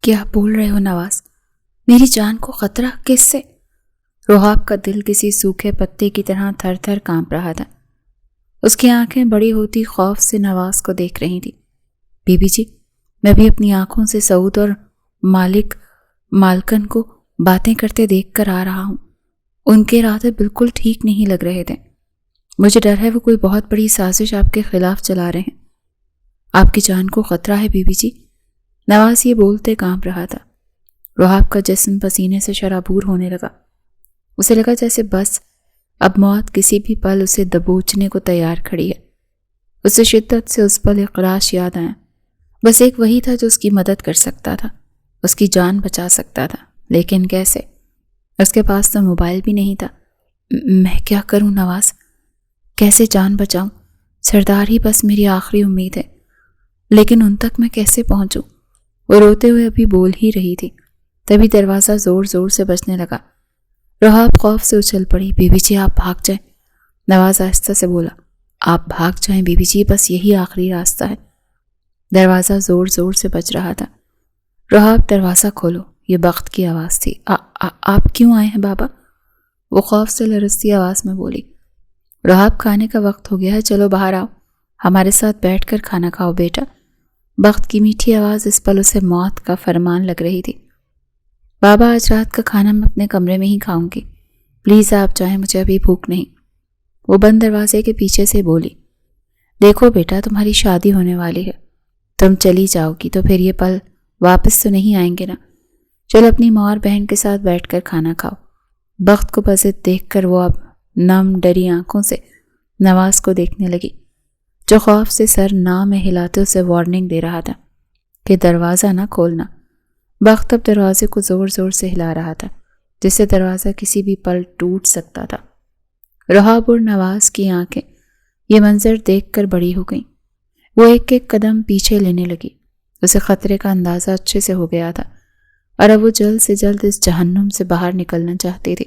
کیا بول رہے ہو نواز؟ میری جان کو خطرہ کس سے؟ روحاب کا دل کسی سوکھے پتے کی طرح تھر تھر کانپ رہا تھا۔ اس کی آنکھیں بڑی ہوتی خوف سے نواز کو دیکھ رہی تھی۔ بی بی جی، میں بھی اپنی آنکھوں سے سعود اور مالکن کو باتیں کرتے دیکھ کر آ رہا ہوں۔ ان کے ارادے بالکل ٹھیک نہیں لگ رہے تھے۔ مجھے ڈر ہے وہ کوئی بہت بڑی سازش آپ کے خلاف چلا رہے ہیں۔ آپ کی جان کو خطرہ ہے بی بی جی۔ نواز یہ بولتے کانپ رہا تھا۔ روحاب کا جسم پسینے سے شرابور ہونے لگا۔ اسے لگا جیسے بس اب موت کسی بھی پل اسے دبوچنے کو تیار کھڑی ہے۔ اسے شدت سے اس پل اقراش یاد آیا۔ بس ایک وہی تھا جو اس کی مدد کر سکتا تھا، اس کی جان بچا سکتا تھا، لیکن کیسے؟ اس کے پاس تو موبائل بھی نہیں تھا۔ میں کیا کروں نواز؟ کیسے جان بچاؤں؟ سردار ہی بس میری آخری امید ہے، لیکن ان تک میں کیسے پہنچوں؟ وہ روتے ہوئے ابھی بول ہی رہی تھی، تبھی دروازہ زور زور سے بجنے لگا۔ روحاب خوف سے اچھل پڑی۔ بی بی جی آپ بھاگ جائیں۔ نواز آہستہ سے بولا، آپ بھاگ جائیں بی بی جی، بس یہی آخری راستہ ہے۔ دروازہ زور زور سے بج رہا تھا۔ روحاب دروازہ کھولو، یہ بخت کی آواز تھی۔ آپ کیوں آئے ہیں بابا؟ وہ خوف سے لرزتی آواز میں بولی۔ روحاب کھانے کا وقت ہو گیا ہے، چلو باہر آؤ، ہمارے ساتھ بیٹھ کر کھانا کھاؤ بیٹا۔ بخت کی میٹھی آواز اس پل اسے موت کا فرمان لگ رہی تھی۔ بابا آج رات کا کھانا میں اپنے کمرے میں ہی کھاؤں گی، پلیز آپ جائیں، مجھے ابھی بھوک نہیں۔ وہ بند دروازے کے پیچھے سے بولی، دیکھو بیٹا تمہاری شادی ہونے والی ہے، تم چلی جاؤ گی تو پھر یہ پل واپس تو نہیں آئیں گے نا۔ چلو اپنی ماں اور بہن کے ساتھ بیٹھ کر کھانا کھاؤ۔ بخت کو بزد دیکھ کر وہ اب نم ڈری آنکھوں سے نواز کو دیکھنے لگی، جو خوف سے سر نہ میں ہلاتے اسے وارننگ دے رہا تھا کہ دروازہ نہ کھولنا۔ بخت اب دروازے کو زور زور سے ہلا رہا تھا، جس سے دروازہ کسی بھی پل ٹوٹ سکتا تھا۔ روحاب اور نواز کی آنکھیں یہ منظر دیکھ کر بڑی ہو گئیں۔ وہ ایک ایک قدم پیچھے لینے لگی۔ اسے خطرے کا اندازہ اچھے سے ہو گیا تھا اور اب وہ جلد سے جلد اس جہنم سے باہر نکلنا چاہتی تھی۔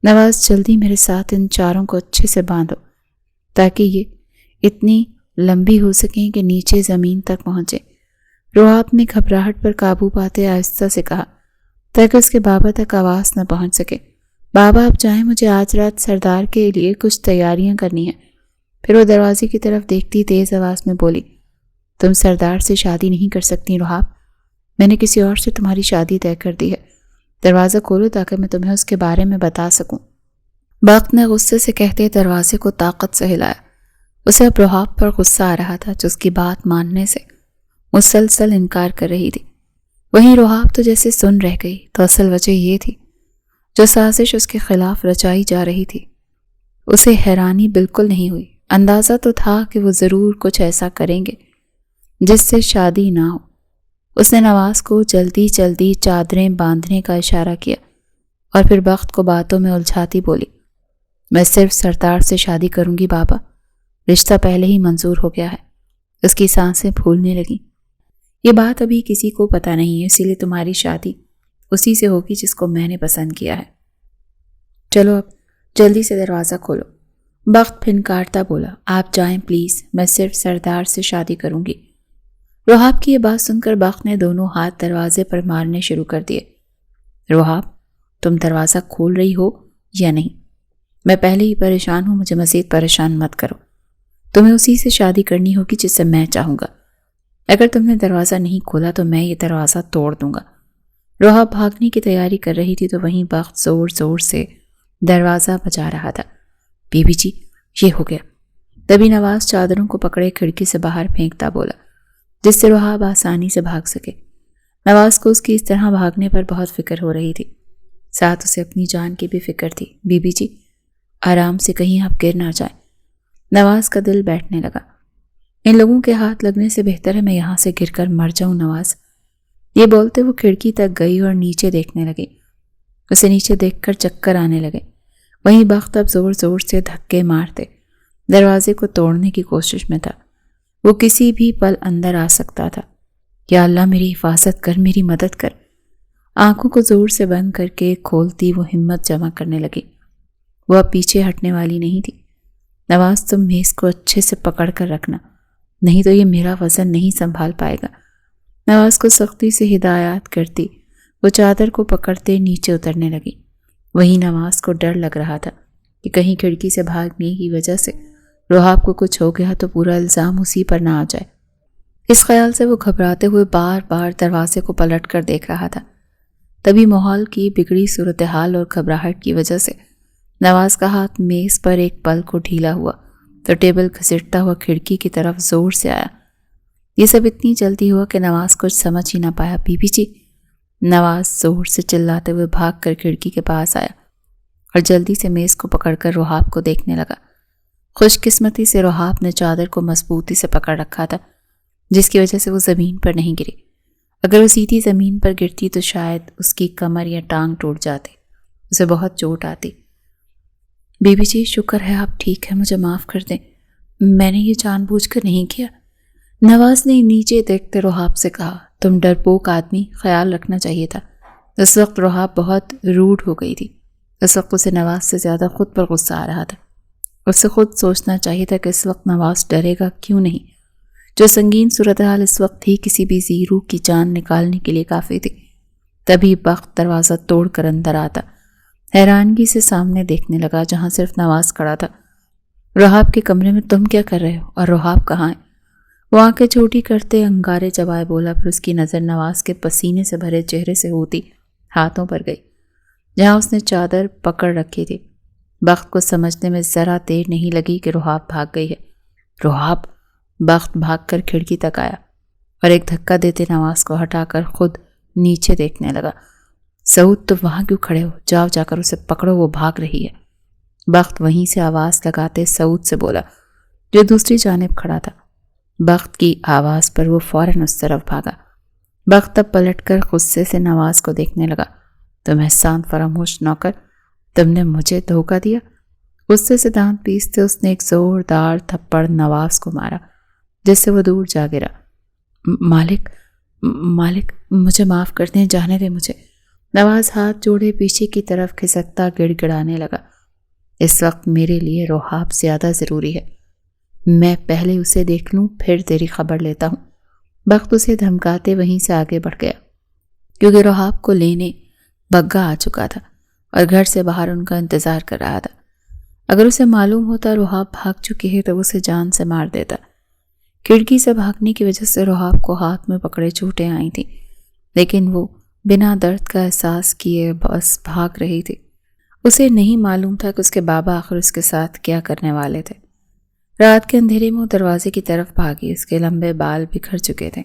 نواز جلدی میرے ساتھ ان چاروں کو اچھے سے باندھو تاکہ یہ اتنی لمبی ہو سکیں کہ نیچے زمین تک پہنچے۔ روحاب نے گھبراہٹ پر قابو پاتے آہستہ سے کہا تاکہ اس کے بابا تک آواز نہ پہنچ سکے، بابا آپ جائیں، مجھے آج رات سردار کے لیے کچھ تیاریاں کرنی ہیں۔ پھر وہ دروازے کی طرف دیکھتی تیز آواز میں بولی، تم سردار سے شادی نہیں کر سکتی روحاب، میں نے کسی اور سے تمہاری شادی طے کر دی ہے۔ دروازہ کھولو تاکہ میں تمہیں اس کے بارے میں بتا سکوں۔ بخت نے غصے سے کہتے دروازے کو طاقت سے ہلایا۔ اسے اب روحاب پر غصہ آ رہا تھا جو اس کی بات ماننے سے مسلسل انکار کر رہی تھی۔ وہیں روحاب تو جیسے سن رہ گئی، تو اصل وجہ یہ تھی جو سازش اس کے خلاف رچائی جا رہی تھی۔ اسے حیرانی بالکل نہیں ہوئی، اندازہ تو تھا کہ وہ ضرور کچھ ایسا کریں گے جس سے شادی نہ ہو۔ اس نے نواز کو جلدی جلدی چادریں باندھنے کا اشارہ کیا اور پھر بخت کو باتوں میں الجھاتی بولی، میں صرف سردار سے شادی کروں گی بابا، رشتہ پہلے ہی منظور ہو گیا ہے۔ اس کی سانسیں پھولنے لگیں۔ یہ بات ابھی کسی کو پتہ نہیں ہے، اسی لیے تمہاری شادی اسی سے ہوگی جس کو میں نے پسند کیا ہے۔ چلو اب جلدی سے دروازہ کھولو۔ بخت پھنکارتا بولا، آپ جائیں پلیز، میں صرف سردار سے شادی کروں گی۔ روحاب کی یہ بات سن کر بخت نے دونوں ہاتھ دروازے پر مارنے شروع کر دیے۔ روحاب تم دروازہ کھول رہی ہو یا نہیں؟ میں پہلے ہی پریشان ہوں، مجھے مزید پریشان مت کرو۔ تمہیں اسی سے شادی کرنی ہوگی جس سے میں چاہوں گا۔ اگر تم نے دروازہ نہیں کھولا تو میں یہ دروازہ توڑ دوں گا۔ روحاب بھاگنے کی تیاری کر رہی تھی تو وہیں بخت زور زور سے دروازہ بجا رہا تھا۔ بی بی جی یہ ہو گیا۔ تبھی نواز چادروں کو پکڑے کھڑکی سے باہر پھینکتا بولا، جس سے روحاب آسانی سے بھاگ سکے۔ نواز کو اس کی اس طرح بھاگنے پر بہت فکر ہو رہی تھی، ساتھ اسے اپنی جان کی بھی فکر تھی۔ بی بی جی آرام سے، کہیں آپ گر نہ جائیں۔ نواز کا دل بیٹھنے لگا۔ ان لوگوں کے ہاتھ لگنے سے بہتر ہے میں یہاں سے گر کر مر جاؤں نواز۔ یہ بولتے وہ کھڑکی تک گئی اور نیچے دیکھنے لگی۔ اسے نیچے دیکھ کر چکر آنے لگے۔ وہیں بخت اب زور زور سے دھکے مارتے دروازے کو توڑنے کی کوشش میں تھا۔ وہ کسی بھی پل اندر آ سکتا تھا۔ یا اللہ میری حفاظت کر، میری مدد کر۔ آنکھوں کو زور سے بند کر کے کھولتی وہ ہمت جمع کرنے لگی۔ وہ اب پیچھے ہٹنے والی نہیں تھی۔ نواز تم میز کو اچھے سے پکڑ کر رکھنا، نہیں تو یہ میرا وزن نہیں سنبھال پائے گا۔ نواز کو سختی سے ہدایات کرتی وہ چادر کو پکڑتے نیچے اترنے لگی۔ وہیں نواز کو ڈر لگ رہا تھا کہ کہیں کھڑکی سے بھاگنے کی وجہ سے روحاب کو کچھ ہو گیا تو پورا الزام اسی پر نہ آ جائے۔ اس خیال سے وہ گھبراتے ہوئے بار بار دروازے کو پلٹ کر دیکھ رہا تھا۔ تبھی ماحول کی بگڑی صورتحال اور گھبراہٹ کی وجہ سے نواز کا ہاتھ میز پر ایک پل کو ڈھیلا ہوا تو ٹیبل گھسیٹتا ہوا کھڑکی کی طرف زور سے آیا۔ یہ سب اتنی جلدی ہوا کہ نواز کچھ سمجھ ہی نہ پایا۔ Be B G! نواز زور سے چلاتے ہوئے بھاگ کر کھڑکی کے پاس آیا اور جلدی سے میز کو پکڑ کر روحاب کو دیکھنے لگا۔ خوش قسمتی سے روحاب نے چادر کو مضبوطی سے پکڑ رکھا تھا، جس کی وجہ سے وہ زمین پر نہیں گری۔ اگر وہ سیدھی زمین پر گرتی تو شاید اس کی کمر یا ٹانگ ٹوٹ جاتی، اسے بہت چوٹ آتی۔ بی بی جی شکر ہے آپ ٹھیک ہے، مجھے معاف کر دیں، میں نے یہ جان بوجھ کر نہیں کیا۔ نواز نے نیچے دیکھتے روحاب سے کہا، تم ڈرپوک آدمی، خیال رکھنا چاہیے تھا۔ اس وقت روحاب بہت روڈ ہو گئی تھی۔ اس وقت اسے نواز سے زیادہ خود پر غصہ آ رہا تھا۔ اسے خود سوچنا چاہیے تھا کہ اس وقت نواز ڈرے گا کیوں نہیں۔ جو سنگین صورتحال اس وقت ہی کسی بھی زیرو کی جان نکالنے کے لیے کافی تھی۔ تبھی بخت دروازہ توڑ کر اندر آتا حیرانگی سے سامنے دیکھنے لگا جہاں صرف نواز کھڑا تھا۔ روحاب کے کمرے میں تم کیا کر رہے ہو اور روحاب کہاں ہے؟ وہ آنکھیں چھوٹی کرتے انگارے چبائے بولا، پھر اس کی نظر نواز کے پسینے سے بھرے چہرے سے ہوتی ہاتھوں پر گئی جہاں اس نے چادر پکڑ رکھی تھی۔ بخت کو سمجھنے میں ذرا دیر نہیں لگی کہ روحاب بھاگ گئی ہے۔ روحاب! بخت بھاگ کر کھڑکی تک آیا اور ایک دھکا دیتے نواز کو ہٹا کر خود نیچے دیکھنے لگا۔ سعود تم وہاں کیوں کھڑے ہو؟ جاؤ جا کر اسے پکڑو، وہ بھاگ رہی ہے۔ بخت وہیں سے آواز لگاتے سعود سے بولا جو دوسری جانب کھڑا تھا۔ بخت کی آواز پر وہ فوراً اس طرف بھاگا۔ بخت تب پلٹ کر غصے سے نواز کو دیکھنے لگا۔ تم احسان فراموش نوکر، تم نے مجھے دھوکہ دیا۔ غصے سے دانت پیستے اس نے ایک زوردار تھپڑ نواز کو مارا جس سے وہ دور جا گرا۔ مالک مجھے معاف کر دیں، جانے دیں مجھے۔ نواز ہاتھ جوڑے پیچھے کی طرف کھسکتا گڑ گڑانے لگا۔ اس وقت میرے لیے روحاب زیادہ ضروری ہے، میں پہلے اسے دیکھ لوں پھر تیری خبر لیتا ہوں۔ بخت اسے دھمکاتے وہیں سے آگے بڑھ گیا کیونکہ روحاب کو لینے بگا آ چکا تھا اور گھر سے باہر ان کا انتظار کر رہا تھا۔ اگر اسے معلوم ہوتا روحاب بھاگ چکی ہے تو اسے جان سے مار دیتا۔ کھڑکی سے بھاگنے کی وجہ سے روحاب کو ہاتھ میں پکڑے چوٹیں آئی تھیں، لیکن وہ بنا درد کا احساس کیے بس بھاگ رہی تھی۔ اسے نہیں معلوم تھا کہ اس کے بابا آخر اس کے ساتھ کیا کرنے والے تھے۔ رات کے اندھیرے میں وہ دروازے کی طرف بھاگی۔ اس کے لمبے بال بکھر چکے تھے،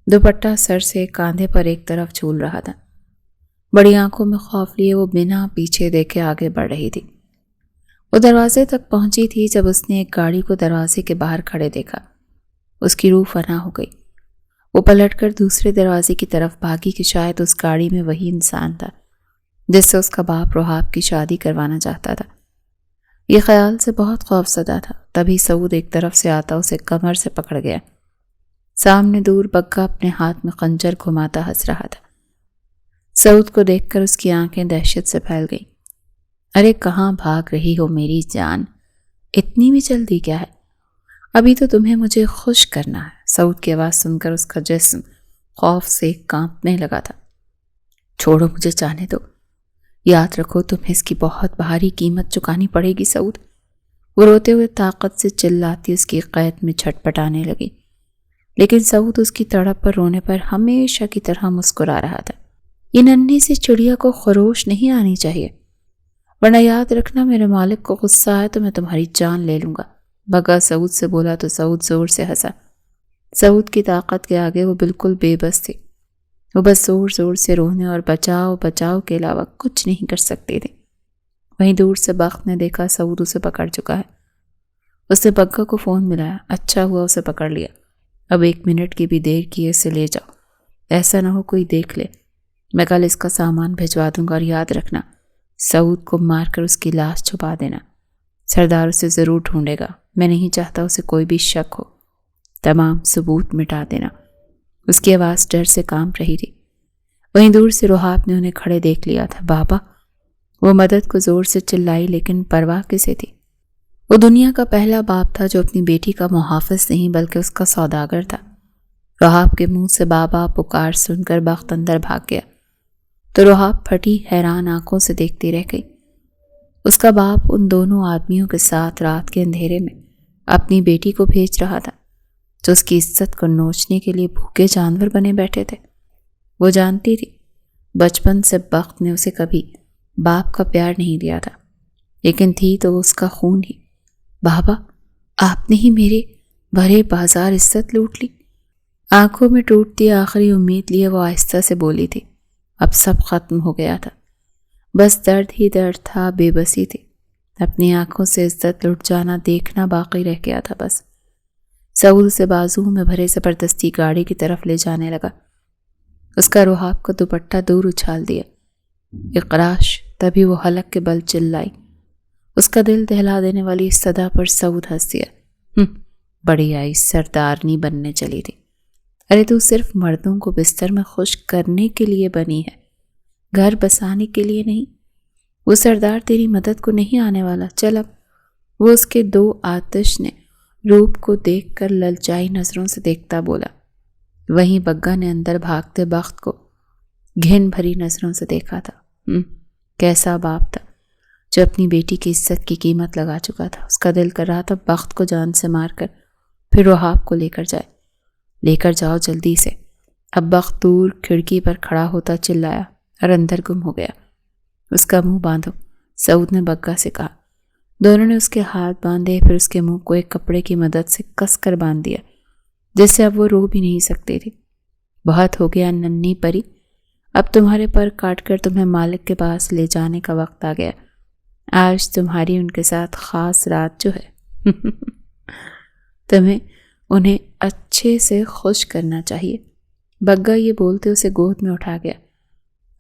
دوپٹہ سر سے کاندھے پر ایک طرف جھول رہا تھا۔ بڑی آنکھوں میں خوف لیے وہ بنا پیچھے دیکھے آگے بڑھ رہی تھی۔ وہ دروازے تک پہنچی تھی جب اس نے ایک گاڑی کو دروازے کے باہر کھڑے دیکھا۔ اس کی روح فنا ہو گئی۔ وہ پلٹ کر دوسرے دروازے کی طرف بھاگی کہ شاید اس گاڑی میں وہی انسان تھا جس سے اس کا باپ روحاب کی شادی کروانا چاہتا تھا۔ یہ خیال سے بہت خوف زدہ تھا۔ تبھی سعود ایک طرف سے آتا اسے کمر سے پکڑ گیا۔ سامنے دور بگا اپنے ہاتھ میں خنجر گھماتا ہنس رہا تھا۔ سعود کو دیکھ کر اس کی آنکھیں دہشت سے پھیل گئیں۔ ارے کہاں بھاگ رہی ہو میری جان؟ اتنی بھی جلدی کیا ہے؟ ابھی تو تمہیں مجھے خوش کرنا ہے۔ سعود کی آواز سن کر اس کا جسم خوف سے کانپنے لگا تھا۔ چھوڑو مجھے جانے دو، یاد رکھو تمہیں اس کی بہت بھاری قیمت چکانی پڑے گی سعود۔ وہ روتے ہوئے طاقت سے چلاتی اس کی قید میں چھٹپٹانے لگی، لیکن سعود اس کی تڑپ پر رونے پر ہمیشہ کی طرح مسکرا رہا تھا۔ یہ ننھی سی چڑیا کو خروش نہیں آنی چاہیے، ورنہ یاد رکھنا میرے مالک کو غصہ آئے تو میں تمہاری جان لے لوں گا۔ بگا سعود سے بولا تو سعود زور سے ہنسا۔ سعود کی طاقت کے آگے وہ بالکل بے بس تھی۔ وہ بس زور زور سے رونے اور بچاؤ بچاؤ کے علاوہ کچھ نہیں کر سکتے تھے۔ وہیں دور سے بخت نے دیکھا سعود اسے پکڑ چکا ہے۔ اس نے بگا کو فون ملایا، اچھا ہوا اسے پکڑ لیا، اب 1 منٹ کی بھی دیر کی اسے لے جاؤ، ایسا نہ ہو کوئی دیکھ لے، میں کل اس کا سامان بھجوا دوں گا، اور یاد رکھنا سعود کو مار کر اس کی لاش چھپا دینا، سردار اسے ضرور ڈھونڈے گا، میں نہیں چاہتا اسے کوئی بھی شک ہو، تمام ثبوت مٹا دینا۔ اس کی آواز ڈر سے کانپ رہی تھی۔ وہیں دور سے روحاب نے انہیں کھڑے دیکھ لیا تھا۔ بابا! وہ مدد کو زور سے چلائی، لیکن پرواہ کسے تھی؟ وہ دنیا کا پہلا باپ تھا جو اپنی بیٹی کا محافظ نہیں بلکہ اس کا سوداگر تھا۔ رحاب کے منہ سے بابا پکار سن کر بخت اندر بھاگ گیا تو رحاب پھٹی حیران آنکھوں سے دیکھتی رہ گئی۔ اس کا باپ ان دونوں آدمیوں کے ساتھ رات کے اندھیرے میں اپنی بیٹی کو بھیج رہا تھا جو اس کی عزت کو نوچنے کے لیے بھوکے جانور بنے بیٹھے تھے۔ وہ جانتی تھی بچپن سے بخت نے اسے کبھی باپ کا پیار نہیں دیا تھا، لیکن تھی تو اس کا خون ہی۔ بابا، آپ نے ہی میرے بھرے بازار عزت لوٹ لی۔ آنکھوں میں ٹوٹتی آخری امید لیے وہ آہستہ سے بولی تھی۔ اب سب ختم ہو گیا تھا، بس درد ہی درد تھا، بے بسی تھی، اپنی آنکھوں سے عزت لٹ جانا دیکھنا باقی رہ گیا تھا بس۔ سعود سے بازو میں بھرے زبردستی گاڑی کی طرف لے جانے لگا۔ اس کا رحاب کا دوپٹہ دور اچھال دیا۔ اقراش، تبھی وہ حلق کے بل چلائی۔ اس کا دل دہلا دینے والی اس صدا پر سعود ہنس دیا۔ بڑی آئی سردارنی بننے چلی تھی۔ ارے تو صرف مردوں کو بستر میں خشک کرنے کے لیے بنی ہے، گھر بسانے کے لیے نہیں۔ وہ سردار تیری مدد کو نہیں آنے والا، چل اب۔ وہ اس کے دو آتش نے روپ کو دیکھ کر للچائی نظروں سے دیکھتا بولا۔ وہیں بگا نے اندر بھاگتے بخت کو گھن بھری نظروں سے دیکھا تھا۔ کیسا باپ تھا جو اپنی بیٹی کی عزت کی قیمت لگا چکا تھا۔ اس کا دل کر رہا تھا بخت کو جان سے مار کر پھر رحاب کو لے کر جائے۔ لے کر جاؤ جلدی سے۔ اب بخت دور کھڑکی پر کھڑا ہوتا چلایا اور اندر گم ہو گیا۔ اس کا منہ باندھو، سعود نے بگا سے کہا۔ دونوں نے اس کے ہاتھ باندھے، پھر اس کے منہ کو ایک کپڑے کی مدد سے کس کر باندھ دیا جس سے اب وہ رو بھی نہیں سکتی تھی۔ بہت ہو گیا ننھی پری، اب تمہارے پر کاٹ کر تمہیں مالک کے پاس لے جانے کا وقت آ گیا۔ آج تمہاری ان کے ساتھ خاص رات جو ہے تمہیں انہیں اچھے سے خوش کرنا چاہیے۔ بگا یہ بولتے اسے گود میں اٹھا گیا۔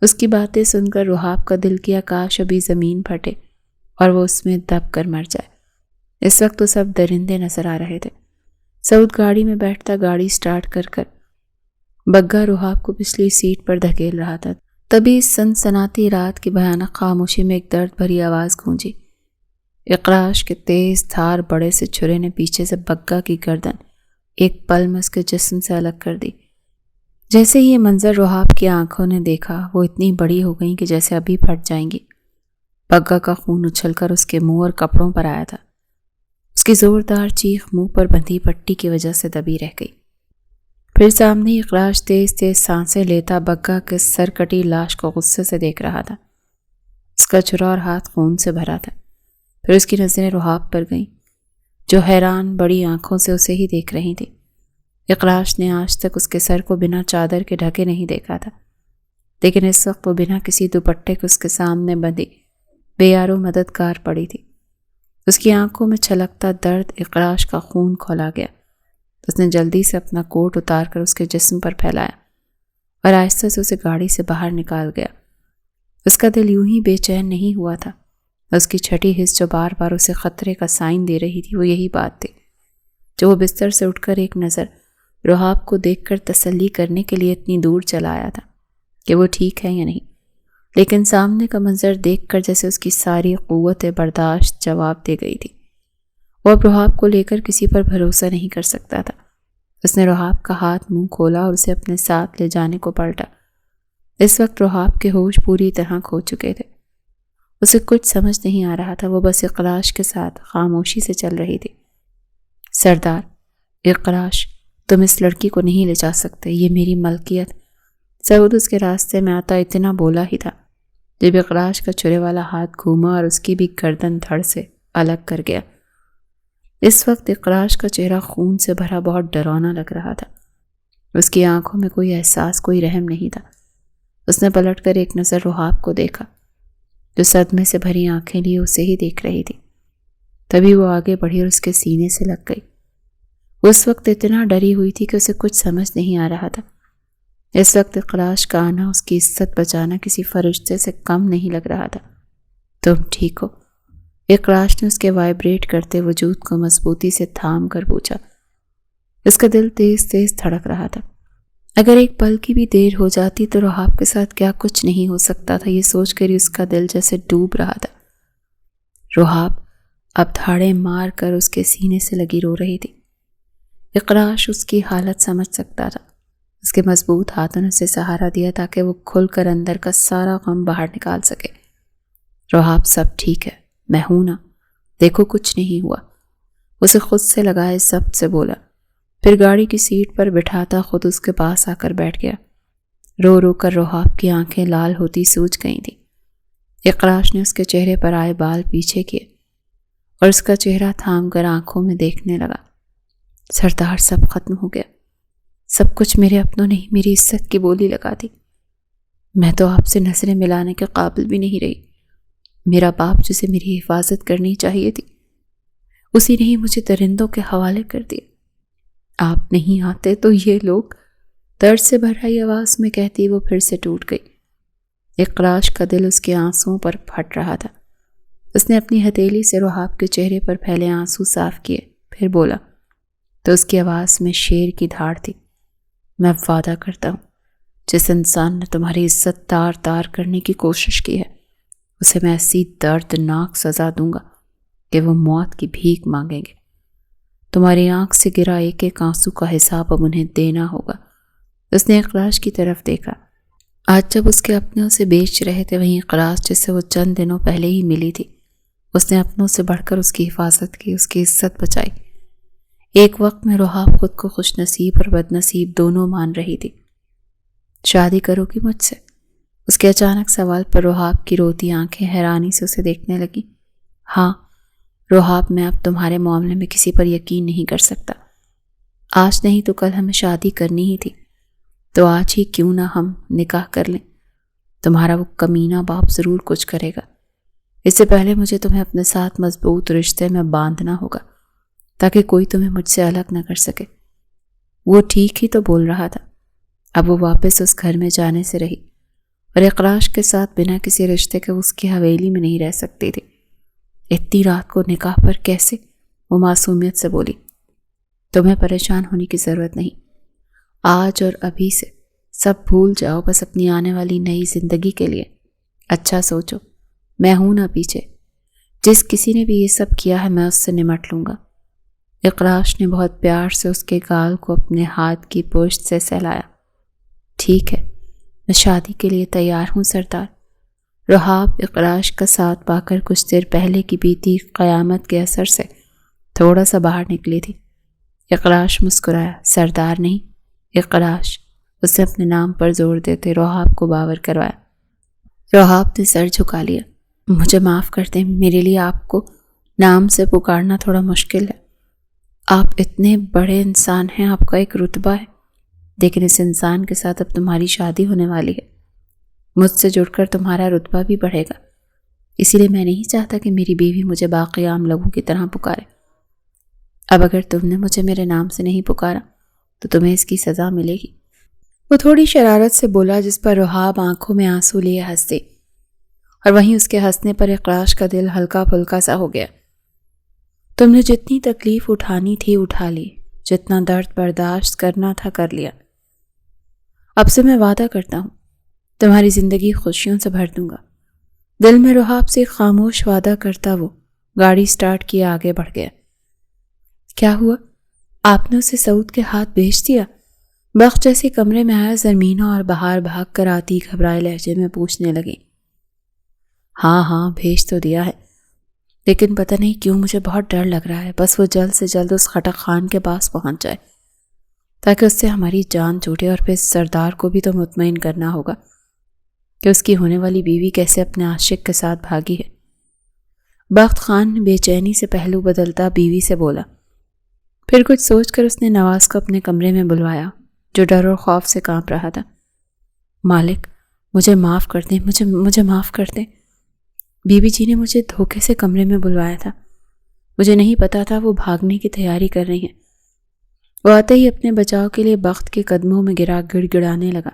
اس کی باتیں سن کر رحاب کا دل کیا کاش ابھی زمین پھٹے اور وہ اس میں دب کر مر جائے۔ اس وقت تو سب درندے نظر آ رہے تھے۔ سعود گاڑی میں بیٹھتا گاڑی سٹارٹ کر کر بگا رحاب کو پچھلی سیٹ پر دھکیل رہا تھا۔ تبھی سنسناتی رات کی بھیانک خاموشی میں ایک درد بھری آواز گونجی۔ اقراش کے تیز دھار بڑے سے چھرے نے پیچھے سے بگا کی گردن ایک پل میں اس کے جسم سے الگ کر دی۔ جیسے ہی یہ منظر رحاب کی آنکھوں نے دیکھا، وہ اتنی بڑی ہو گئیں کہ جیسے ابھی پھٹ جائیں گی۔ بگا کا خون اچھل کر اس کے منہ اور کپڑوں پر آیا تھا۔ اس کی زوردار چیخ منہ پر بندھی پٹی کی وجہ سے دبی رہ گئی۔ پھر سامنے اقراش تیز تیز سانسیں لیتا بگا کے سر کٹی لاش کو غصے سے دیکھ رہا تھا۔ اس کا چھرا اور ہاتھ خون سے بھرا تھا۔ پھر اس کی نظریں رحاب پر گئیں جو حیران بڑی آنکھوں سے اسے ہی دیکھ رہی تھی۔ اقراش نے آج تک اس کے سر کو بنا چادر کے ڈھکے نہیں دیکھا تھا، لیکن اس وقت وہ بنا کسی دوپٹے کے اس کے سامنے بندھی بے یار و مددگار پڑی تھی۔ اس کی آنکھوں میں چھلکتا درد اقراش کا خون کھولا گیا۔ اس نے جلدی سے اپنا کوٹ اتار کر اس کے جسم پر پھیلایا اور آہستہ سے اسے گاڑی سے باہر نکال گیا۔ اس کا دل یوں ہی بے چین نہیں ہوا تھا۔ اس کی چھٹی حس جو بار بار اسے خطرے کا سائن دے رہی تھی وہ یہی بات تھی جو وہ بستر سے اٹھ کر ایک نظر رحاب کو دیکھ کر تسلی کرنے کے لیے اتنی دور چلا آیا تھا کہ وہ ٹھیک ہے یا نہیں، لیکن سامنے کا منظر دیکھ کر جیسے اس کی ساری قوت برداشت جواب دے گئی تھی۔ وہ اب رحاب کو لے کر کسی پر بھروسہ نہیں کر سکتا تھا۔ اس نے رحاب کا ہاتھ منہ کھولا اور اسے اپنے ساتھ لے جانے کو پلٹا۔ اس وقت رحاب کے ہوش پوری طرح کھو چکے تھے۔ اسے کچھ سمجھ نہیں آ رہا تھا، وہ بس اقراش کے ساتھ خاموشی سے چل رہی تھی۔ سردار، اقراش، تم اس لڑکی کو نہیں لے جا سکتے، یہ میری ملکیت۔ سعود اس کے راستے میں آتا اتنا بولا ہی تھا جب اقراش کا چھرے والا ہاتھ گھوما اور اس کی بھی گردن دھڑ سے الگ کر گیا۔ اس وقت اقراش کا چہرہ خون سے بھرا بہت ڈراؤنا لگ رہا تھا۔ اس کی آنکھوں میں کوئی احساس، کوئی رحم نہیں تھا۔ اس نے پلٹ کر ایک نظر رحاب کو دیکھا جو صدمے سے بھری آنکھیں لیے اسے ہی دیکھ رہی تھی۔ تبھی وہ آگے بڑھی اور اس کے سینے سے لگ گئی۔ وہ اس وقت اتنا ڈری ہوئی تھی کہ اسے کچھ سمجھ نہیں آ رہا تھا۔ اس وقت اقراش کا آنا اس کی عزت بچانا کسی فرشتے سے کم نہیں لگ رہا تھا۔ تم ٹھیک ہو؟ اقراش نے اس کے وائبریٹ کرتے وجود کو مضبوطی سے تھام کر پوچھا۔ اس کا دل تیز تیز دھڑک رہا تھا۔ اگر ایک پل کی بھی دیر ہو جاتی تو رحاب کے ساتھ کیا کچھ نہیں ہو سکتا تھا، یہ سوچ کر ہی اس کا دل جیسے ڈوب رہا تھا۔ رحاب اب دھاڑے مار کر اس کے سینے سے لگی رو رہی تھی۔ اقراش اس کی حالت سمجھ سکتا تھا۔ اس کے مضبوط ہاتھوں نے اسے سہارا دیا تاکہ وہ کھل کر اندر کا سارا غم باہر نکال سکے۔ روحاب سب ٹھیک ہے، میں ہوں نا، دیکھو کچھ نہیں ہوا، اسے خود سے لگائے ضبط سے بولا، پھر گاڑی کی سیٹ پر بٹھاتا خود اس کے پاس آ کر بیٹھ گیا۔ رو رو کر روحاب کی آنکھیں لال ہوتی سوج گئی تھیں۔ اقراش نے اس کے چہرے پر آئے بال پیچھے کیے اور اس کا چہرہ تھام کر آنکھوں میں دیکھنے لگا۔ سردار سب ختم ہو گیا، سب کچھ میرے اپنوں نے ہی میری عزت کی بولی لگا دی۔ میں تو آپ سے نظریں ملانے کے قابل بھی نہیں رہی۔ میرا باپ جسے میری حفاظت کرنی چاہیے تھی، اسی نے ہی مجھے درندوں کے حوالے کر دیا۔ آپ نہیں آتے تو یہ لوگ، درد سے بھرائی آواز میں کہتی وہ پھر سے ٹوٹ گئی۔ اقراش کا دل اس کے آنسوؤں پر پھٹ رہا تھا۔ اس نے اپنی ہتھیلی سے روحاب کے چہرے پر پھیلے آنسو صاف کیے، پھر بولا تو اس کی آواز میں شیر کی دھاڑ تھی، میں وعدہ کرتا ہوں جس انسان نے تمہاری عزت تار تار کرنے کی کوشش کی ہے اسے میں ایسی دردناک سزا دوں گا کہ وہ موت کی بھیک مانگیں گے۔ تمہاری آنکھ سے گرا ایک ایک آنسو کا حساب اب انہیں دینا ہوگا۔ اس نے اقراش کی طرف دیکھا۔ آج جب اس کے اپنے اسے بیچ رہے تھے، وہیں اقراش جس سے وہ چند دنوں پہلے ہی ملی تھی، اس نے اپنوں سے بڑھ کر اس کی حفاظت کی، اس کی عزت بچائی۔ ایک وقت میں روحاب خود کو خوش نصیب اور بد نصیب دونوں مان رہی تھی۔ شادی کرو گی مجھ سے؟ اس کے اچانک سوال پر روحاب کی روتی آنکھیں حیرانی سے اسے دیکھنے لگی۔ ہاں روحاب، میں اب تمہارے معاملے میں کسی پر یقین نہیں کر سکتا۔ آج نہیں تو کل ہمیں شادی کرنی ہی تھی، تو آج ہی کیوں نہ ہم نکاح کر لیں۔ تمہارا وہ کمینہ باپ ضرور کچھ کرے گا۔ اس سے پہلے مجھے تمہیں اپنے ساتھ مضبوط رشتے میں باندھنا ہوگا تاکہ کوئی تمہیں مجھ سے الگ نہ کر سکے۔ وہ ٹھیک ہی تو بول رہا تھا۔ اب وہ واپس اس گھر میں جانے سے رہی اور اقراش کے ساتھ بنا کسی رشتے کے اس کی حویلی میں نہیں رہ سکتی تھی۔ اتنی رات کو نکاح پر کیسے؟ وہ معصومیت سے بولی۔ تمہیں پریشان ہونے کی ضرورت نہیں۔ آج اور ابھی سے سب بھول جاؤ، بس اپنی آنے والی نئی زندگی کے لیے اچھا سوچو۔ میں ہوں نہ پیچھے، جس کسی نے بھی یہ سب کیا ہے میں اس سے نمٹ لوں گا۔ اقراش نے بہت پیار سے اس کے گال کو اپنے ہاتھ کی پشت سے سہلایا۔ ٹھیک ہے، میں شادی کے لیے تیار ہوں سردار۔ روحاب اقراش کا ساتھ پا کر کچھ دیر پہلے کی بیتی قیامت کے اثر سے تھوڑا سا باہر نکلی تھی۔ اقراش مسکرایا۔ سردار نہیں، اقراش، اسے اپنے نام پر زور دیتے روحاب کو باور کروایا۔ روحاب نے سر جھکا لیا۔ مجھے معاف کر دیں، میرے لیے آپ کو نام سے پکارنا تھوڑا مشکل ہے۔ آپ اتنے بڑے انسان ہیں، آپ کا ایک رتبہ ہے، لیکن اس انسان کے ساتھ اب تمہاری شادی ہونے والی ہے۔ مجھ سے جڑ کر تمہارا رتبہ بھی بڑھے گا، اسی لیے میں نہیں چاہتا کہ میری بیوی مجھے باقی عام لوگوں کی طرح پکارے۔ اب اگر تم نے مجھے میرے نام سے نہیں پکارا تو تمہیں اس کی سزا ملے گی۔ وہ تھوڑی شرارت سے بولا، جس پر روحاب آنکھوں میں آنسو لیے ہنستی، اور وہیں اس کے ہنسنے پر اقراش کا دل ہلکا پھلکا سا ہو گیا۔ تم نے جتنی تکلیف اٹھانی تھی اٹھا لی، جتنا درد برداشت کرنا تھا کر لیا۔ اب سے میں وعدہ کرتا ہوں تمہاری زندگی خوشیوں سے بھر دوں گا۔ دل میں روحاب سے خاموش وعدہ کرتا وہ گاڑی سٹارٹ کیے آگے بڑھ گیا۔ کیا ہوا؟ آپ نے اسے سعود کے ہاتھ بھیج دیا؟ بخت جیسے کمرے میں آیا زرمینہ اور باہر بھاگ کر آتی گھبرائے لہجے میں پوچھنے لگی۔ ہاں بھیج تو دیا ہے، لیکن پتہ نہیں کیوں مجھے بہت ڈر لگ رہا ہے۔ بس وہ جلد سے جلد اس خٹک خان کے پاس پہنچ جائے تاکہ اس سے ہماری جان چھوٹے، اور پھر سردار کو بھی تو مطمئن کرنا ہوگا کہ اس کی ہونے والی بیوی کیسے اپنے عاشق کے ساتھ بھاگی ہے۔ بخت خان نے بے چینی سے پہلو بدلتا بیوی سے بولا، پھر کچھ سوچ کر اس نے نواز کو اپنے کمرے میں بلوایا جو ڈر اور خوف سے کانپ رہا تھا۔ مالک، مجھے معاف کر دیں، مجھے معاف کر دیں۔ بی بی جی نے مجھے دھوکے سے کمرے میں بلوایا تھا، مجھے نہیں پتا تھا وہ بھاگنے کی تیاری کر رہی ہیں۔ وہ آتے ہی اپنے بچاؤ کے لیے بخت کے قدموں میں گرا گڑ گڑانے لگا۔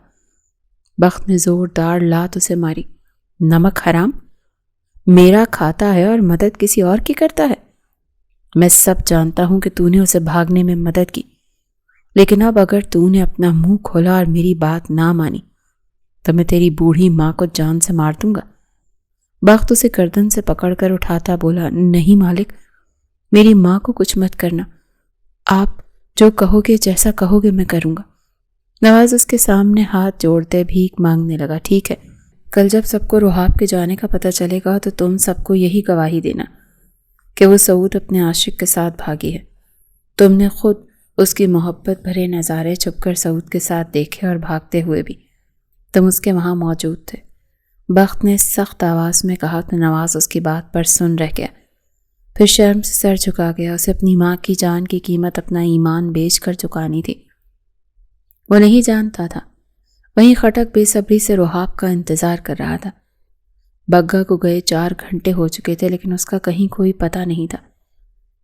بخت نے زوردار لات اسے ماری۔ نمک حرام، میرا کھاتا ہے اور مدد کسی اور کی کرتا ہے۔ میں سب جانتا ہوں کہ تو نے اسے بھاگنے میں مدد کی، لیکن اب اگر تو نے اپنا منہ کھولا اور میری بات نہ مانی تو میں تیری بوڑھی ماں کو جان سے مار دوں گا۔ بخت اسے گردن سے پکڑ کر اٹھاتا بولا، نہیں مالک، میری ماں کو کچھ مت کرنا، آپ جو کہو گے، جیسا کہو گے میں کروں گا۔ نواز اس کے سامنے ہاتھ جوڑتے بھیک مانگنے لگا. ٹھیک ہے، کل جب سب کو رحاب کے جانے کا پتہ چلے گا تو تم سب کو یہی گواہی دینا کہ وہ سعود اپنے عاشق کے ساتھ بھاگی ہے. تم نے خود اس کی محبت بھرے نظارے چھپ کر سعود کے ساتھ دیکھے اور بھاگتے ہوئے بھی. تم اس کے وہاں موجود تھے. بخت نے سخت آواز میں کہا تو نواز اس کی بات پر سن رہ گیا. پھر شرم سے سر جھکا گیا. اسے اپنی ماں کی جان کی قیمت اپنا ایمان بیچ کر چکانی تھی. وہ نہیں جانتا تھا. وہیں خٹک بے صبری سے رحاب کا انتظار کر رہا تھا. بگا کو گئے 4 گھنٹے ہو چکے تھے لیکن اس کا کہیں کوئی پتہ نہیں تھا.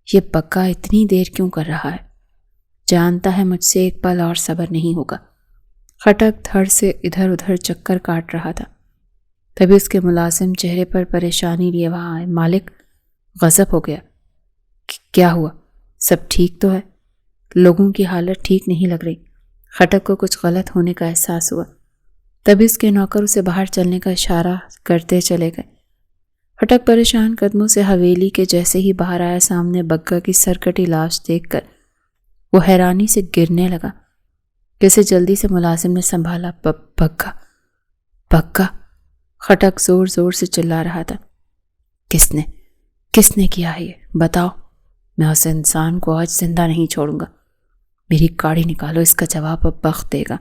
یہ بگا اتنی دیر کیوں کر رہا ہے؟ جانتا ہے مجھ سے ایک پل اور صبر نہیں ہوگا. خٹک دھڑ سے ادھر ادھر چکر کاٹ رہا تھا. تبھی اس کے ملازم چہرے پر پریشانی لیے وہاں آئے. مالک غضب ہو گیا. کیا ہوا؟ سب ٹھیک تو ہے؟ لوگوں کی حالت ٹھیک نہیں لگ رہی. خٹک کو کچھ غلط ہونے کا احساس ہوا. تبھی اس کے نوکر اسے باہر چلنے کا اشارہ کرتے چلے گئے. خٹک پریشان قدموں سے حویلی کے جیسے ہی باہر آیا سامنے بگا کی سرکٹی لاش دیکھ کر وہ حیرانی سے گرنے لگا. جیسے جلدی سے ملازم نے سنبھالا. بگا بگا خٹک زور زور سے چلا رہا تھا. کس نے کیا ہے یہ بتاؤ. میں اس انسان کو آج زندہ نہیں چھوڑوں گا. میری گاڑی نکالو. اس کا جواب اب بخت دے گا.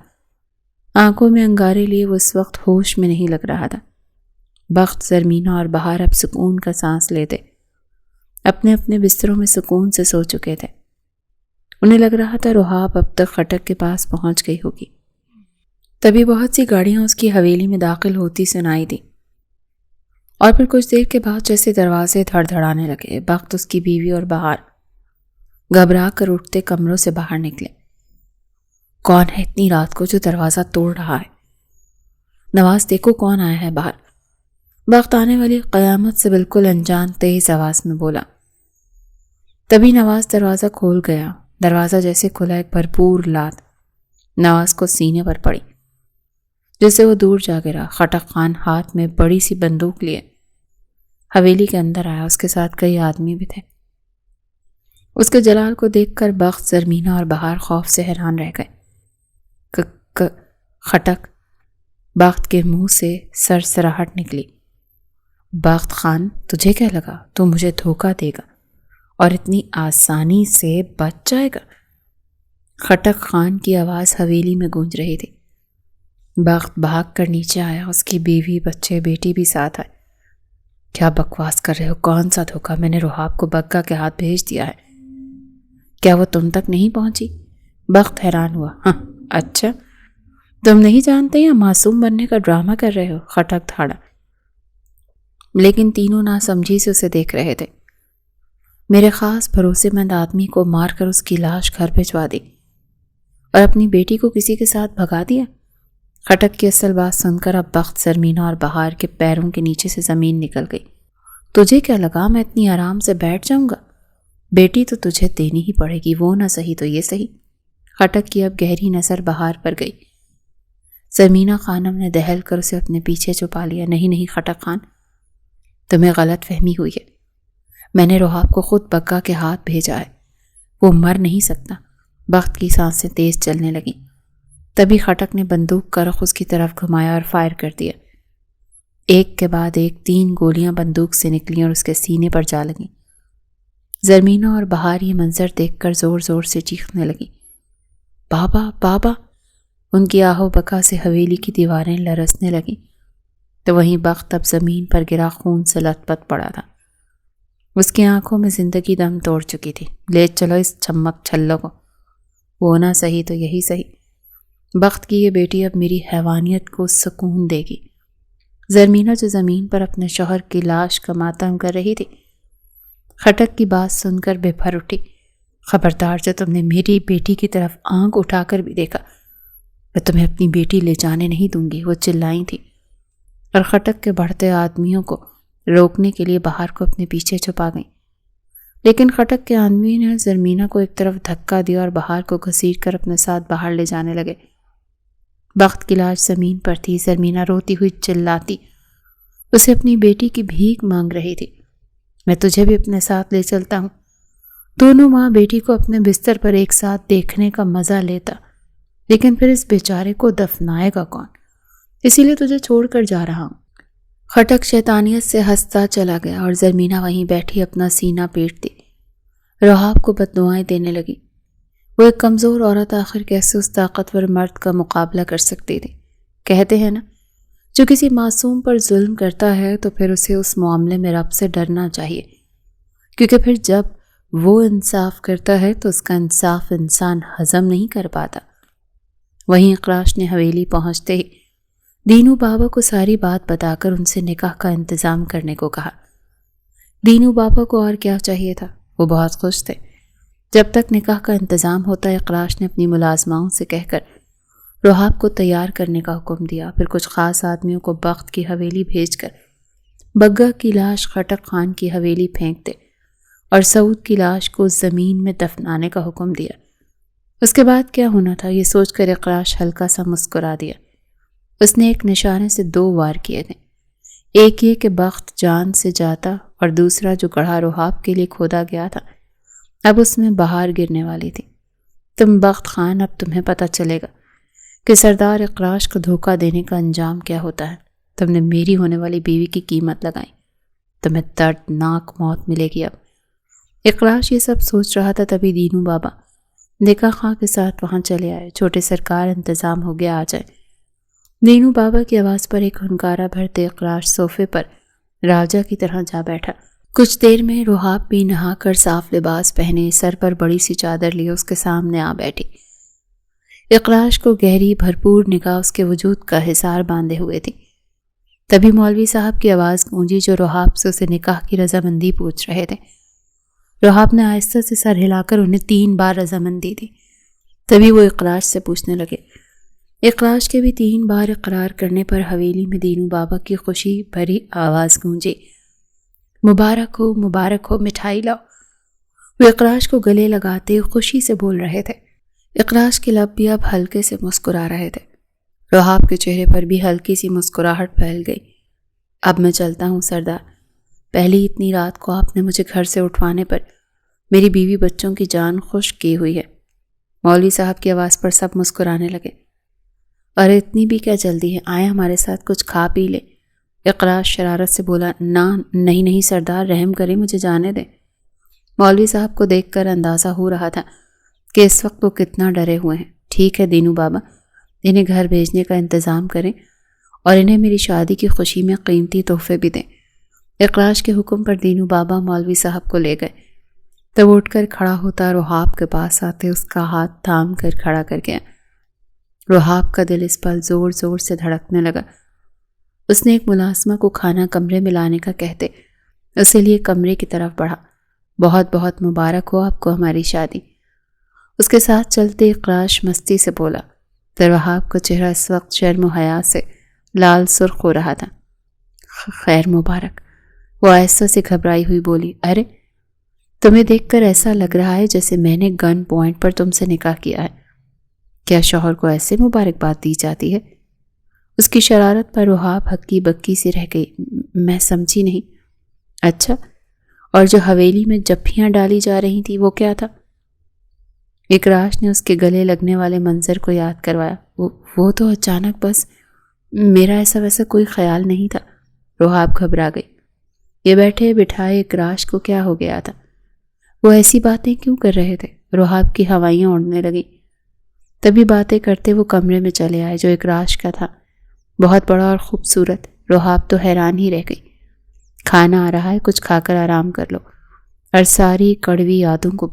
آنکھوں میں انگارے لیے وہ اس وقت ہوش میں نہیں لگ رہا تھا. بخت، زرمینہ اور بہار اب سکون کا سانس لیتے اپنے اپنے بستروں میں سکون سے سو چکے تھے. انہیں لگ رہا تھا رحاب اب تک خٹک کے پاس پہنچ گئی ہوگی. تبھی بہت سی گاڑیاں اس کی حویلی میں داخل ہوتی سنائی دی اور پھر کچھ دیر کے بعد جیسے دروازے دھڑ دھڑانے لگے. بخت، اس کی بیوی اور بہار گھبرا کر اٹھتے کمروں سے باہر نکلے. کون ہے اتنی رات کو جو دروازہ توڑ رہا ہے؟ نواز دیکھو کون آیا ہے باہر. بخت آنے والی قیامت سے بالکل انجان تیز آواز میں بولا. تبھی نواز دروازہ کھول گیا. دروازہ جیسے کھلا ایک بھرپور لات نواز کو سینے پر پڑی جیسے وہ دور جا گرا. خٹک خان ہاتھ میں بڑی سی بندوق لیے حویلی کے اندر آیا. اس کے ساتھ کئی آدمی بھی تھے. اس کے جلال کو دیکھ کر بخت، زرمینہ اور بہار خوف سے حیران رہ گئے. خٹک. بخت کے منہ سے سرسراہٹ نکلی. بخت خان، تجھے کیا لگا تو مجھے دھوکہ دے گا اور اتنی آسانی سے بچ جائے گا؟ خٹک خان کی آواز حویلی میں گونج رہی تھی. بخت بھاگ کر نیچے آیا. اس کی بیوی، بچے، بیٹی بھی ساتھ آئے. کیا بکواس کر رہے ہو؟ کون سا دھوکہ؟ میں نے رحاب کو بگا کے ہاتھ بھیج دیا ہے. کیا وہ تم تک نہیں پہنچی؟ بخت حیران ہوا. ہاں اچھا، تم نہیں جانتے یا معصوم بننے کا ڈرامہ کر رہے ہو؟ خٹک دھاڑا. لیکن تینوں ناسمجھی سے اسے دیکھ رہے تھے. میرے خاص بھروسے مند آدمی کو مار کر اس کی لاش گھر بھجوا دی اور اپنی بیٹی کو کسی کے ساتھ بھگا دیا. خٹک کی اصل بات سن کر اب بخت، زرمینہ اور بہار کے پیروں کے نیچے سے زمین نکل گئی. تجھے کیا لگا میں اتنی آرام سے بیٹھ جاؤں گا؟ بیٹی تو تجھے دینی ہی پڑے گی، وہ نہ صحیح تو یہ صحیح. خٹک کی اب گہری نظر بہار پر گئی. زرمینہ خانم نے دہل کر اسے اپنے پیچھے چھپا لیا. نہیں خٹک خان، تمہیں غلط فہمی ہوئی ہے. میں نے رحاب کو خود بگا کے ہاتھ بھیجا ہے. وہ مر نہیں سکتا. بخت کی سانسیں تیز چلنے لگیں. تبھی خٹک نے بندوق کا رخ اس کی طرف گھمایا اور فائر کر دیا. ایک کے بعد ایک 3 گولیاں بندوق سے نکلیں اور اس کے سینے پر جا لگیں. زرمینہ اور بہار یہ منظر دیکھ کر زور زور سے چیخنے لگیں. بابا بابا. ان کی آہو بکا سے حویلی کی دیواریں لرزنے لگیں. تو وہیں بخت اب زمین پر گرا خون سے لت پت پڑا تھا. اس کی آنکھوں میں زندگی دم توڑ چکی تھی. لے چلو اس چھمک چھلو کو، وہ نہ صحیح تو یہی صحیح. بخت کی یہ بیٹی اب میری حیوانیت کو سکون دے گی. زرمینہ جو زمین پر اپنے شوہر کی لاش کا ماتم کر رہی تھی، خٹک کی بات سن کر بے پھر اٹھی. خبردار، جو تم نے میری بیٹی کی طرف آنکھ اٹھا کر بھی دیکھا، میں تمہیں اپنی بیٹی لے جانے نہیں دوں گی. وہ چلائی تھی اور خٹک کے بڑھتے آدمیوں کو روکنے کے لیے بہار کو اپنے پیچھے چھپا گئیں. لیکن خٹک کے آدمی نے زرمینہ کو ایک طرف دھکا دیا اور بہار کو گھسیٹ کر اپنے ساتھ باہر لے جانے لگے. بخت کی لاش زمین پر تھی. زرمینہ روتی ہوئی چلاتی اسے اپنی بیٹی کی بھیک مانگ رہی تھی. میں تجھے بھی اپنے ساتھ لے چلتا ہوں. دونوں ماں بیٹی کو اپنے بستر پر ایک ساتھ دیکھنے کا مزہ لیتا لیکن پھر اس بیچارے کو دفنائے گا کون؟ اسی لیے تجھے چھوڑ کر جا رہا ہوں۔ خٹک شیطانیت سے ہنستا چلا گیا اور زرمینہ وہیں بیٹھی اپنا سینہ پیٹتی رحاب کو بددعائیں دینے لگی۔ وہ ایک کمزور عورت آخر کیسے اس طاقتور مرد کا مقابلہ کر سکتی تھی؟ کہتے ہیں نا، جو کسی معصوم پر ظلم کرتا ہے تو پھر اسے اس معاملے میں رب سے ڈرنا چاہیے، کیونکہ پھر جب وہ انصاف کرتا ہے تو اس کا انصاف انسان ہضم نہیں کر پاتا۔ وہیں اقراش نے حویلی پہنچتے ہی دینو بابا کو ساری بات بتا کر ان سے نکاح کا انتظام کرنے کو کہا۔ دینو بابا کو اور کیا چاہیے تھا، وہ بہت خوش تھے۔ جب تک نکاح کا انتظام ہوتا اقراش نے اپنی ملازماؤں سے کہہ کر رحاب کو تیار کرنے کا حکم دیا، پھر کچھ خاص آدمیوں کو بخت کی حویلی بھیج کر بگا کی لاش خٹک خان کی حویلی پھینک دے اور سعود کی لاش کو زمین میں دفنانے کا حکم دیا۔ اس کے بعد کیا ہونا تھا یہ سوچ کر اقراش ہلکا سا مسکرا دیا۔ اس نے ایک نشانے سے 2 وار کیے تھے، ایک یہ کہ بخت جان سے جاتا اور دوسرا جو گڑھا رحاب کے لیے کھودا گیا تھا اب اس میں بہار گرنے والی تھی۔ تم بخت خان، اب تمہیں پتہ چلے گا کہ سردار اقراش کو دھوکہ دینے کا انجام کیا ہوتا ہے۔ تم نے میری ہونے والی بیوی کی قیمت لگائی، تمہیں دردناک موت ملے گی۔ اب اقراش یہ سب سوچ رہا تھا تبھی دینو بابا نکاح خواہ کے ساتھ وہاں چلے آئے۔ چھوٹے سرکار، انتظام ہو گیا، آ جائے۔ دینو بابا کی آواز پر ایک ہنکارا بھرتے اقراش صوفے پر راجا کی طرح جا بیٹھا۔ کچھ دیر میں رحاب بھی نہا کر صاف لباس پہنے، سر پر بڑی سی چادر لیے اس کے سامنے آ بیٹھی۔ اقراش کو گہری بھرپور نگاہ اس کے وجود کا حصار باندھے ہوئے تھی۔ تبھی مولوی صاحب کی آواز گونجی جو رحاب سے اسے نکاح کی رضامندی پوچھ رہے تھے۔ رحاب نے آہستہ سے سر ہلا کر انہیں 3 بار رضامندی دی۔ تبھی وہ اقراش سے پوچھنے لگے۔ اقراش کے بھی 3 بار اقرار کرنے پر حویلی میں دینو بابا کی خوشی بھری آواز گونجی، مبارک ہو، مٹھائی لاؤ۔ وہ اقراش کو گلے لگاتے خوشی سے بول رہے تھے۔ اقراش کے لب بھی اب ہلکے سے مسکرا رہے تھے۔ رحاب کے چہرے پر بھی ہلکی سی مسکراہٹ پھیل گئی۔ اب میں چلتا ہوں سردار، پہلی اتنی رات کو آپ نے مجھے گھر سے اٹھوانے پر میری بیوی بچوں کی جان خوش کی ہوئی ہے۔ مولوی صاحب کی آواز پر سب مسکرانے لگے۔ اور اتنی بھی کیا جلدی ہے، آئے ہمارے ساتھ کچھ کھا پی لے۔ اقراش شرارت سے بولا، نہیں سردار، رحم کریں، مجھے جانے دیں۔ مولوی صاحب کو دیکھ کر اندازہ ہو رہا تھا کہ اس وقت وہ کتنا ڈرے ہوئے ہیں۔ ٹھیک ہے دینو بابا، انہیں گھر بھیجنے کا انتظام کریں اور انہیں میری شادی کی خوشی میں قیمتی تحفے بھی دیں۔ اقراش کے حکم پر دینو بابا مولوی صاحب کو لے گئے۔ تب اٹھ کر کھڑا ہوتا رحاب کے پاس آتے اس کا ہاتھ تھام کر کھڑا کر گیا۔ رحاب کا دل اس پل زور زور سے دھڑکنے لگا۔ اس نے ایک ملازمہ کو کھانا کمرے میں لانے کا کہتے اسے لیے کمرے کی طرف بڑھا۔ بہت بہت مبارک ہو آپ کو ہماری شادی۔ اس کے ساتھ چلتے اقراش مستی سے بولا۔ رحاب کا چہرہ اس وقت شرم و حیا سے لال سرخ ہو رہا تھا۔ خیر مبارک، وہ آہستہ سے گھبرائی ہوئی بولی۔ ارے تمہیں دیکھ کر ایسا لگ رہا ہے جیسے میں نے گن پوائنٹ پر تم سے نکاح کیا ہے۔ کیا شوہر کو ایسے مبارکباد دی جاتی ہے؟ اس کی شرارت پر رحاب ہکی بکی سی رہ گئی۔ میں سمجھی نہیں۔ اچھا، اور جو حویلی میں جپھیاں ڈالی جا رہی تھی وہ کیا تھا؟ اقراش نے اس کے گلے لگنے والے منظر کو یاد کروایا۔ وہ تو اچانک بس میرا ایسا ویسا کوئی خیال نہیں تھا۔ رحاب گھبرا گئی۔ یہ بیٹھے بٹھائے اقراش کو کیا ہو گیا تھا؟ وہ ایسی باتیں کیوں کر رہے تھے؟ رحاب کی ہوائیاں اڑنے لگیں۔ تبھی باتیں کرتے وہ کمرے میں چلے آئے جو اقراش کا تھا، بہت بڑا اور خوبصورت۔ رحاب تو حیران ہی رہ گئی۔ کھانا آ رہا ہے، کچھ کھا کر آرام کر لو اور ساری کڑوی یادوں کو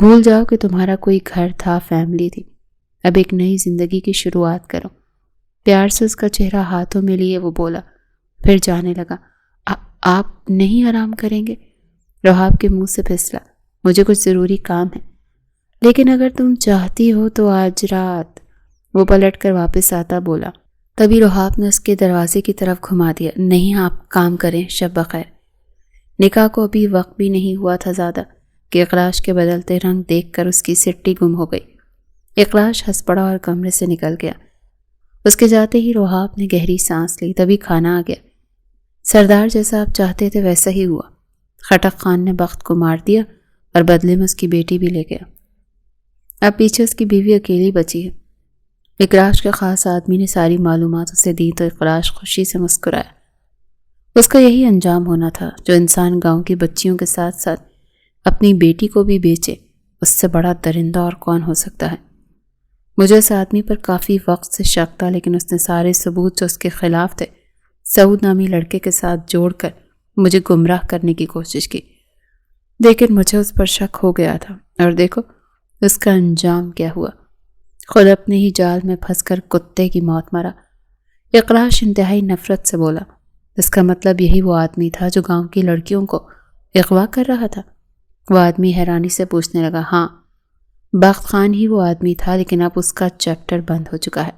بھول جاؤ کہ تمہارا کوئی گھر تھا، فیملی تھی۔ اب ایک نئی زندگی کی شروعات کرو۔ پیار سے اس کا چہرہ ہاتھوں میں لیے وہ بولا، پھر جانے لگا۔ آپ نہیں آرام کریں گے؟ رحاب کے منہ سے پھسلا۔ مجھے کچھ ضروری کام ہے، لیکن اگر تم چاہتی ہو تو آج رات۔ وہ پلٹ کر واپس آتا بولا۔ تبھی رحاب نے اس کے دروازے کی طرف گھما دیا۔ نہیں، آپ کام کریں، شب بخیر۔ نکاح کو ابھی وقت بھی نہیں ہوا تھا زیادہ کہ اقراش کے بدلتے رنگ دیکھ کر اس کی سٹی گم ہو گئی۔ اقراش ہنس پڑا اور کمرے سے نکل گیا۔ اس کے جاتے ہی رحاب نے گہری سانس لی۔ تبھی کھانا آ گیا۔ سردار جیسا آپ چاہتے تھے ویسا ہی ہوا۔ خٹک خان نے بخت کو مار دیا اور بدلے میں اس کی بیٹی بھی لے گیا۔ اب پیچھے اس کی بیوی اکیلی بچی ہے۔ اقراش کے خاص آدمی نے ساری معلومات اسے دی تو اقراش خوشی سے مسکرایا۔ اس کا یہی انجام ہونا تھا، جو انسان گاؤں کی بچیوں کے ساتھ ساتھ اپنی بیٹی کو بھی بیچے، اس سے بڑا درندہ اور کون ہو سکتا ہے۔ مجھے اس آدمی پر کافی وقت سے شک تھا، لیکن اس نے سارے ثبوت جو اس کے خلاف تھے سعود نامی لڑکے کے ساتھ جوڑ کر مجھے گمراہ کرنے کی کوشش کی، لیکن مجھے اس پر شک ہو گیا تھا، اور دیکھو اس کا انجام کیا ہوا۔ خود اپنے ہی جال میں پھنس کر کتے کی موت مرا۔ اقراش انتہائی نفرت سے بولا، اس کا مطلب یہی وہ آدمی تھا جو گاؤں کی لڑکیوں کو اغوا کر رہا تھا؟ وہ آدمی حیرانی سے پوچھنے لگا۔ ہاں، بخت خان ہی وہ آدمی تھا، لیکن اب اس کا چیپٹر بند ہو چکا ہے۔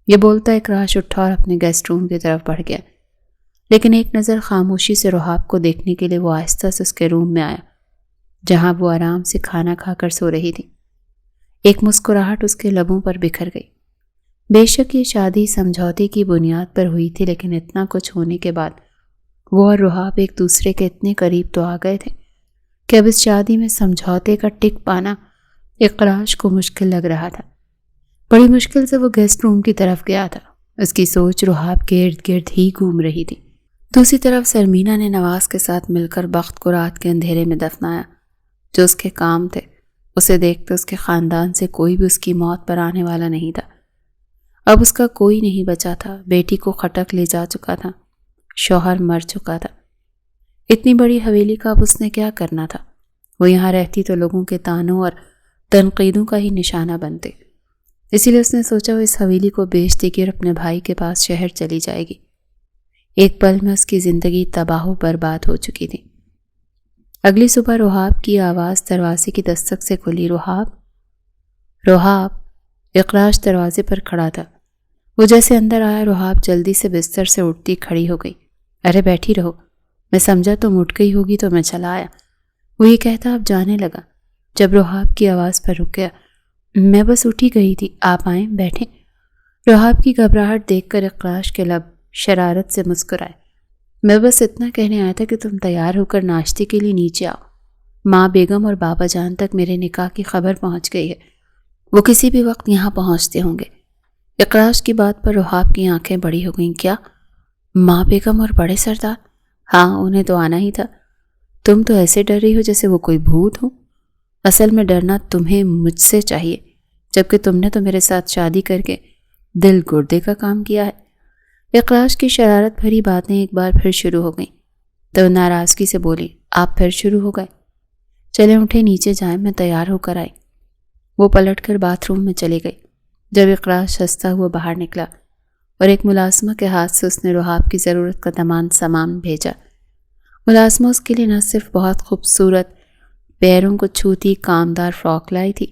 یہ بولتا اقراش اٹھا اور اپنے گیسٹ روم کی طرف بڑھ گیا، لیکن ایک نظر خاموشی سے رحاب کو دیکھنے کے لیے وہ آہستہ سے اس کے روم میں آیا، جہاں وہ آرام سے کھانا کھا کر سو رہی تھی۔ ایک مسکراہٹ اس کے لبوں پر بکھر گئی۔ بے شک یہ شادی سمجھوتے کی بنیاد پر ہوئی تھی، لیکن اتنا کچھ ہونے کے بعد وہ اور رحاب ایک دوسرے کے اتنے قریب تو آ گئے تھے کہ اب اس شادی میں سمجھوتے کا ٹک پانا اقراش کو مشکل لگ رہا تھا۔ بڑی مشکل سے وہ گیسٹ روم کی طرف گیا تھا۔ اس کی سوچ رحاب کے ارد گرد ہی گھوم رہی تھی۔ دوسری طرف سرمینا نے نواز کے ساتھ مل کر بخت کو رات کے اندھیرے میں دفنایا، جو اس کے کام تھے۔ اسے دیکھتے اس کے خاندان سے کوئی بھی اس کی موت پر آنے والا نہیں تھا۔ اب اس کا کوئی نہیں بچا تھا۔ بیٹی کو خٹک لے جا چکا تھا، شوہر مر چکا تھا۔ اتنی بڑی حویلی کا اب اس نے کیا کرنا تھا؟ وہ یہاں رہتی تو لوگوں کے طعنوں اور تنقیدوں کا ہی نشانہ بنتے۔ اسی لیے اس نے سوچا وہ اس حویلی کو بیچ دے گی اور اپنے بھائی کے پاس شہر چلی جائے گی۔ ایک پل میں اس کی زندگی تباہ و برباد ہو چکی تھی۔ اگلی صبح رحاب کی آواز دروازے کی دستک سے کھلی۔ رحاب، رحاب! اقراش دروازے پر کھڑا تھا۔ وہ جیسے اندر آیا، رحاب جلدی سے بستر سے اٹھتی کھڑی ہو گئی۔ ارے بیٹھی رہو، میں سمجھا تم اٹھ گئی ہوگی تو میں چلا آیا، وہ یہ کہتا اب جانے لگا۔ جب رحاب کی آواز پر رک گیا، میں بس اٹھی گئی تھی، آپ آئیں، بیٹھیں۔ رحاب کی گھبراہٹ دیکھ کر اقراش کے لب شرارت سے مسکرائے۔ میں بس اتنا کہنے آیا تھا کہ تم تیار ہو کر ناشتے کے لیے نیچے آؤ۔ ماں بیگم اور بابا جان تک میرے نکاح کی خبر پہنچ گئی ہے، وہ کسی بھی وقت یہاں پہنچتے ہوں گے۔ اقراش کی بات پر رحاب کی آنکھیں بڑی ہو گئیں۔ کیا ماں بیگم اور بڑے سردار؟ ہاں، انہیں تو آنا ہی تھا۔ تم تو ایسے ڈر رہی ہو جیسے وہ کوئی بھوت ہو۔ اصل میں ڈرنا تمہیں مجھ سے چاہیے، جبکہ تم نے تو میرے ساتھ شادی کر کے دل گردے کا کام کیا ہے۔ اقراش کی شرارت بھری باتیں ایک بار پھر شروع ہو گئیں تو ناراضگی سے بولی، آپ پھر شروع ہو گئے؟ چلیں اٹھے نیچے جائیں، میں تیار ہو کر آئی۔ وہ پلٹ کر باتھ روم میں چلی گئی۔ جب اقراش ہنستا ہوا باہر نکلا اور ایک ملازمہ کے ہاتھ سے اس نے رحاب کی ضرورت کا تمام سامان بھیجا۔ ملازمہ اس کے لیے نہ صرف بہت خوبصورت پیروں کو چھوتی کامدار فراک لائی تھی،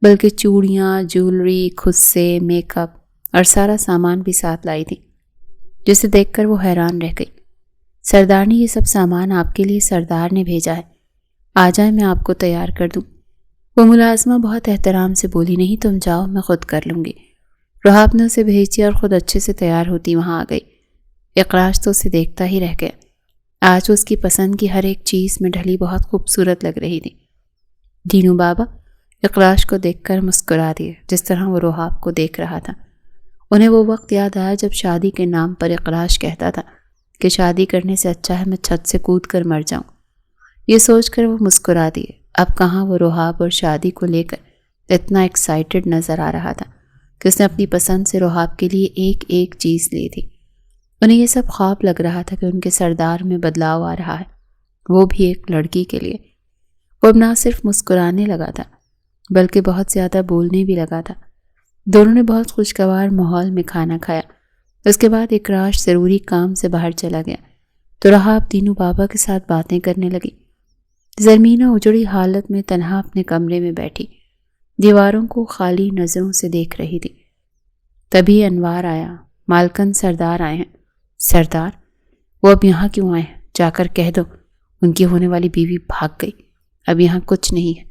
بلکہ چوڑیاں، جولری، خصے، میک اپ اور سارا سامان بھی ساتھ لائی تھی، جسے دیکھ کر وہ حیران رہ گئی۔ سردارنی، یہ سب سامان آپ کے لیے سردار نے بھیجا ہے، آ جائیں میں آپ کو تیار کر دوں۔ وہ ملازمہ بہت احترام سے بولی، نہیں تم جاؤ، میں خود کر لوں گی۔ رحاب نے اسے بھیج دیا اور خود اچھے سے تیار ہوتی وہاں آ گئی۔ اقراش تو اسے دیکھتا ہی رہ گیا۔ آج اس کی پسند کی ہر ایک چیز میں ڈھلی بہت خوبصورت لگ رہی تھی۔ دینو بابا اقراش کو دیکھ کر مسکرا دیے، جس طرح وہ رحاب کو دیکھ رہا تھا۔ انہیں وہ وقت یاد آیا جب شادی کے نام پر اقراش کہتا تھا کہ شادی کرنے سے اچھا ہے میں چھت سے کود کر مر جاؤں۔ یہ سوچ کر وہ مسکرا دیے۔ اب کہاں وہ رحاب اور شادی کو لے کر اتنا ایکسائٹڈ نظر آ رہا تھا کہ اس نے اپنی پسند سے رحاب کے لیے ایک ایک چیز لی تھی۔ انہیں یہ سب خواب لگ رہا تھا کہ ان کے سردار میں بدلاؤ آ رہا ہے، وہ بھی ایک لڑکی کے لیے۔ وہ اب نہ صرف مسکرانے لگا تھا بلکہ بہت زیادہ بولنے بھی لگا تھا۔ دونوں نے بہت خوشگوار ماحول میں کھانا کھایا۔ اس کے بعد اقراش ضروری کام سے باہر چلا گیا تو رحاب دینو بابا کے ساتھ باتیں کرنے لگی۔ زرمینہ اجڑی حالت میں تنہا اپنے کمرے میں بیٹھی دیواروں کو خالی نظروں سے دیکھ رہی تھی۔ تبھی انوار آیا۔ مالکن سردار آئے ہیں۔ سردار؟ وہ اب یہاں کیوں آئے ہیں؟ جا کر کہہ دو ان کی ہونے والی بیوی بھاگ گئی، اب یہاں کچھ نہیں ہے۔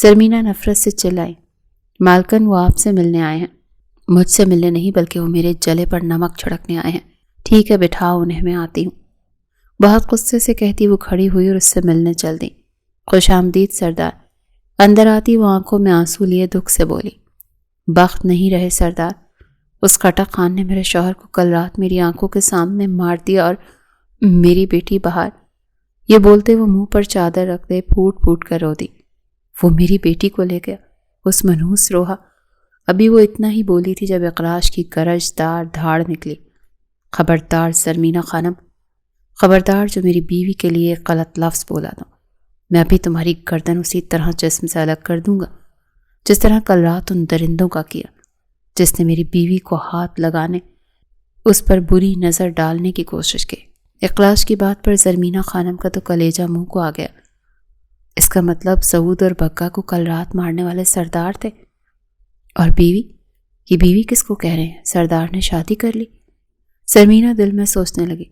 زرمینہ نفرت سے چلائی، مالکن وہ آپ سے ملنے آئے ہیں۔ مجھ سے ملنے نہیں بلکہ وہ میرے جلے پر نمک چھڑکنے آئے ہیں۔ ٹھیک ہے بٹھاؤ انہیں، میں آتی ہوں۔ بہت غصے سے کہتی وہ کھڑی ہوئی اور اس سے ملنے چل دی۔ خوش آمدید سردار، اندر آتی وہ آنکھوں میں آنسو لیے دکھ سے بولی، بخت نہیں رہے سردار، اس کٹک خان نے میرے شوہر کو کل رات میری آنکھوں کے سامنے مار دیا، اور میری بیٹی بہار۔ یہ بولتے وہ منہ پر چادر رکھ دے پھوٹ پھوٹ کر رو دی۔ وہ میری بیٹی کو لے گیا، اس منحوس روحا۔ ابھی وہ اتنا ہی بولی تھی جب اقراش کی گرج دار دھاڑ نکلی، خبردار زرمینہ خانم، خبردار جو میری بیوی کے لیے ایک غلط لفظ بولا تو میں ابھی تمہاری گردن اسی طرح جسم سے الگ کر دوں گا جس طرح کل رات ان درندوں کا کیا، جس نے میری بیوی کو ہاتھ لگانے، اس پر بری نظر ڈالنے کی کوشش کی۔ اقراش کی بات پر زرمینہ خانم کا تو کلیجہ منہ کو آ گیا۔ اس کا مطلب سعود اور بگا کو کل رات مارنے والے سردار تھے، اور بیوی، یہ بیوی کس کو کہہ رہے ہیں؟ سردار نے شادی کر لی؟ زرمینہ دل میں سوچنے لگی،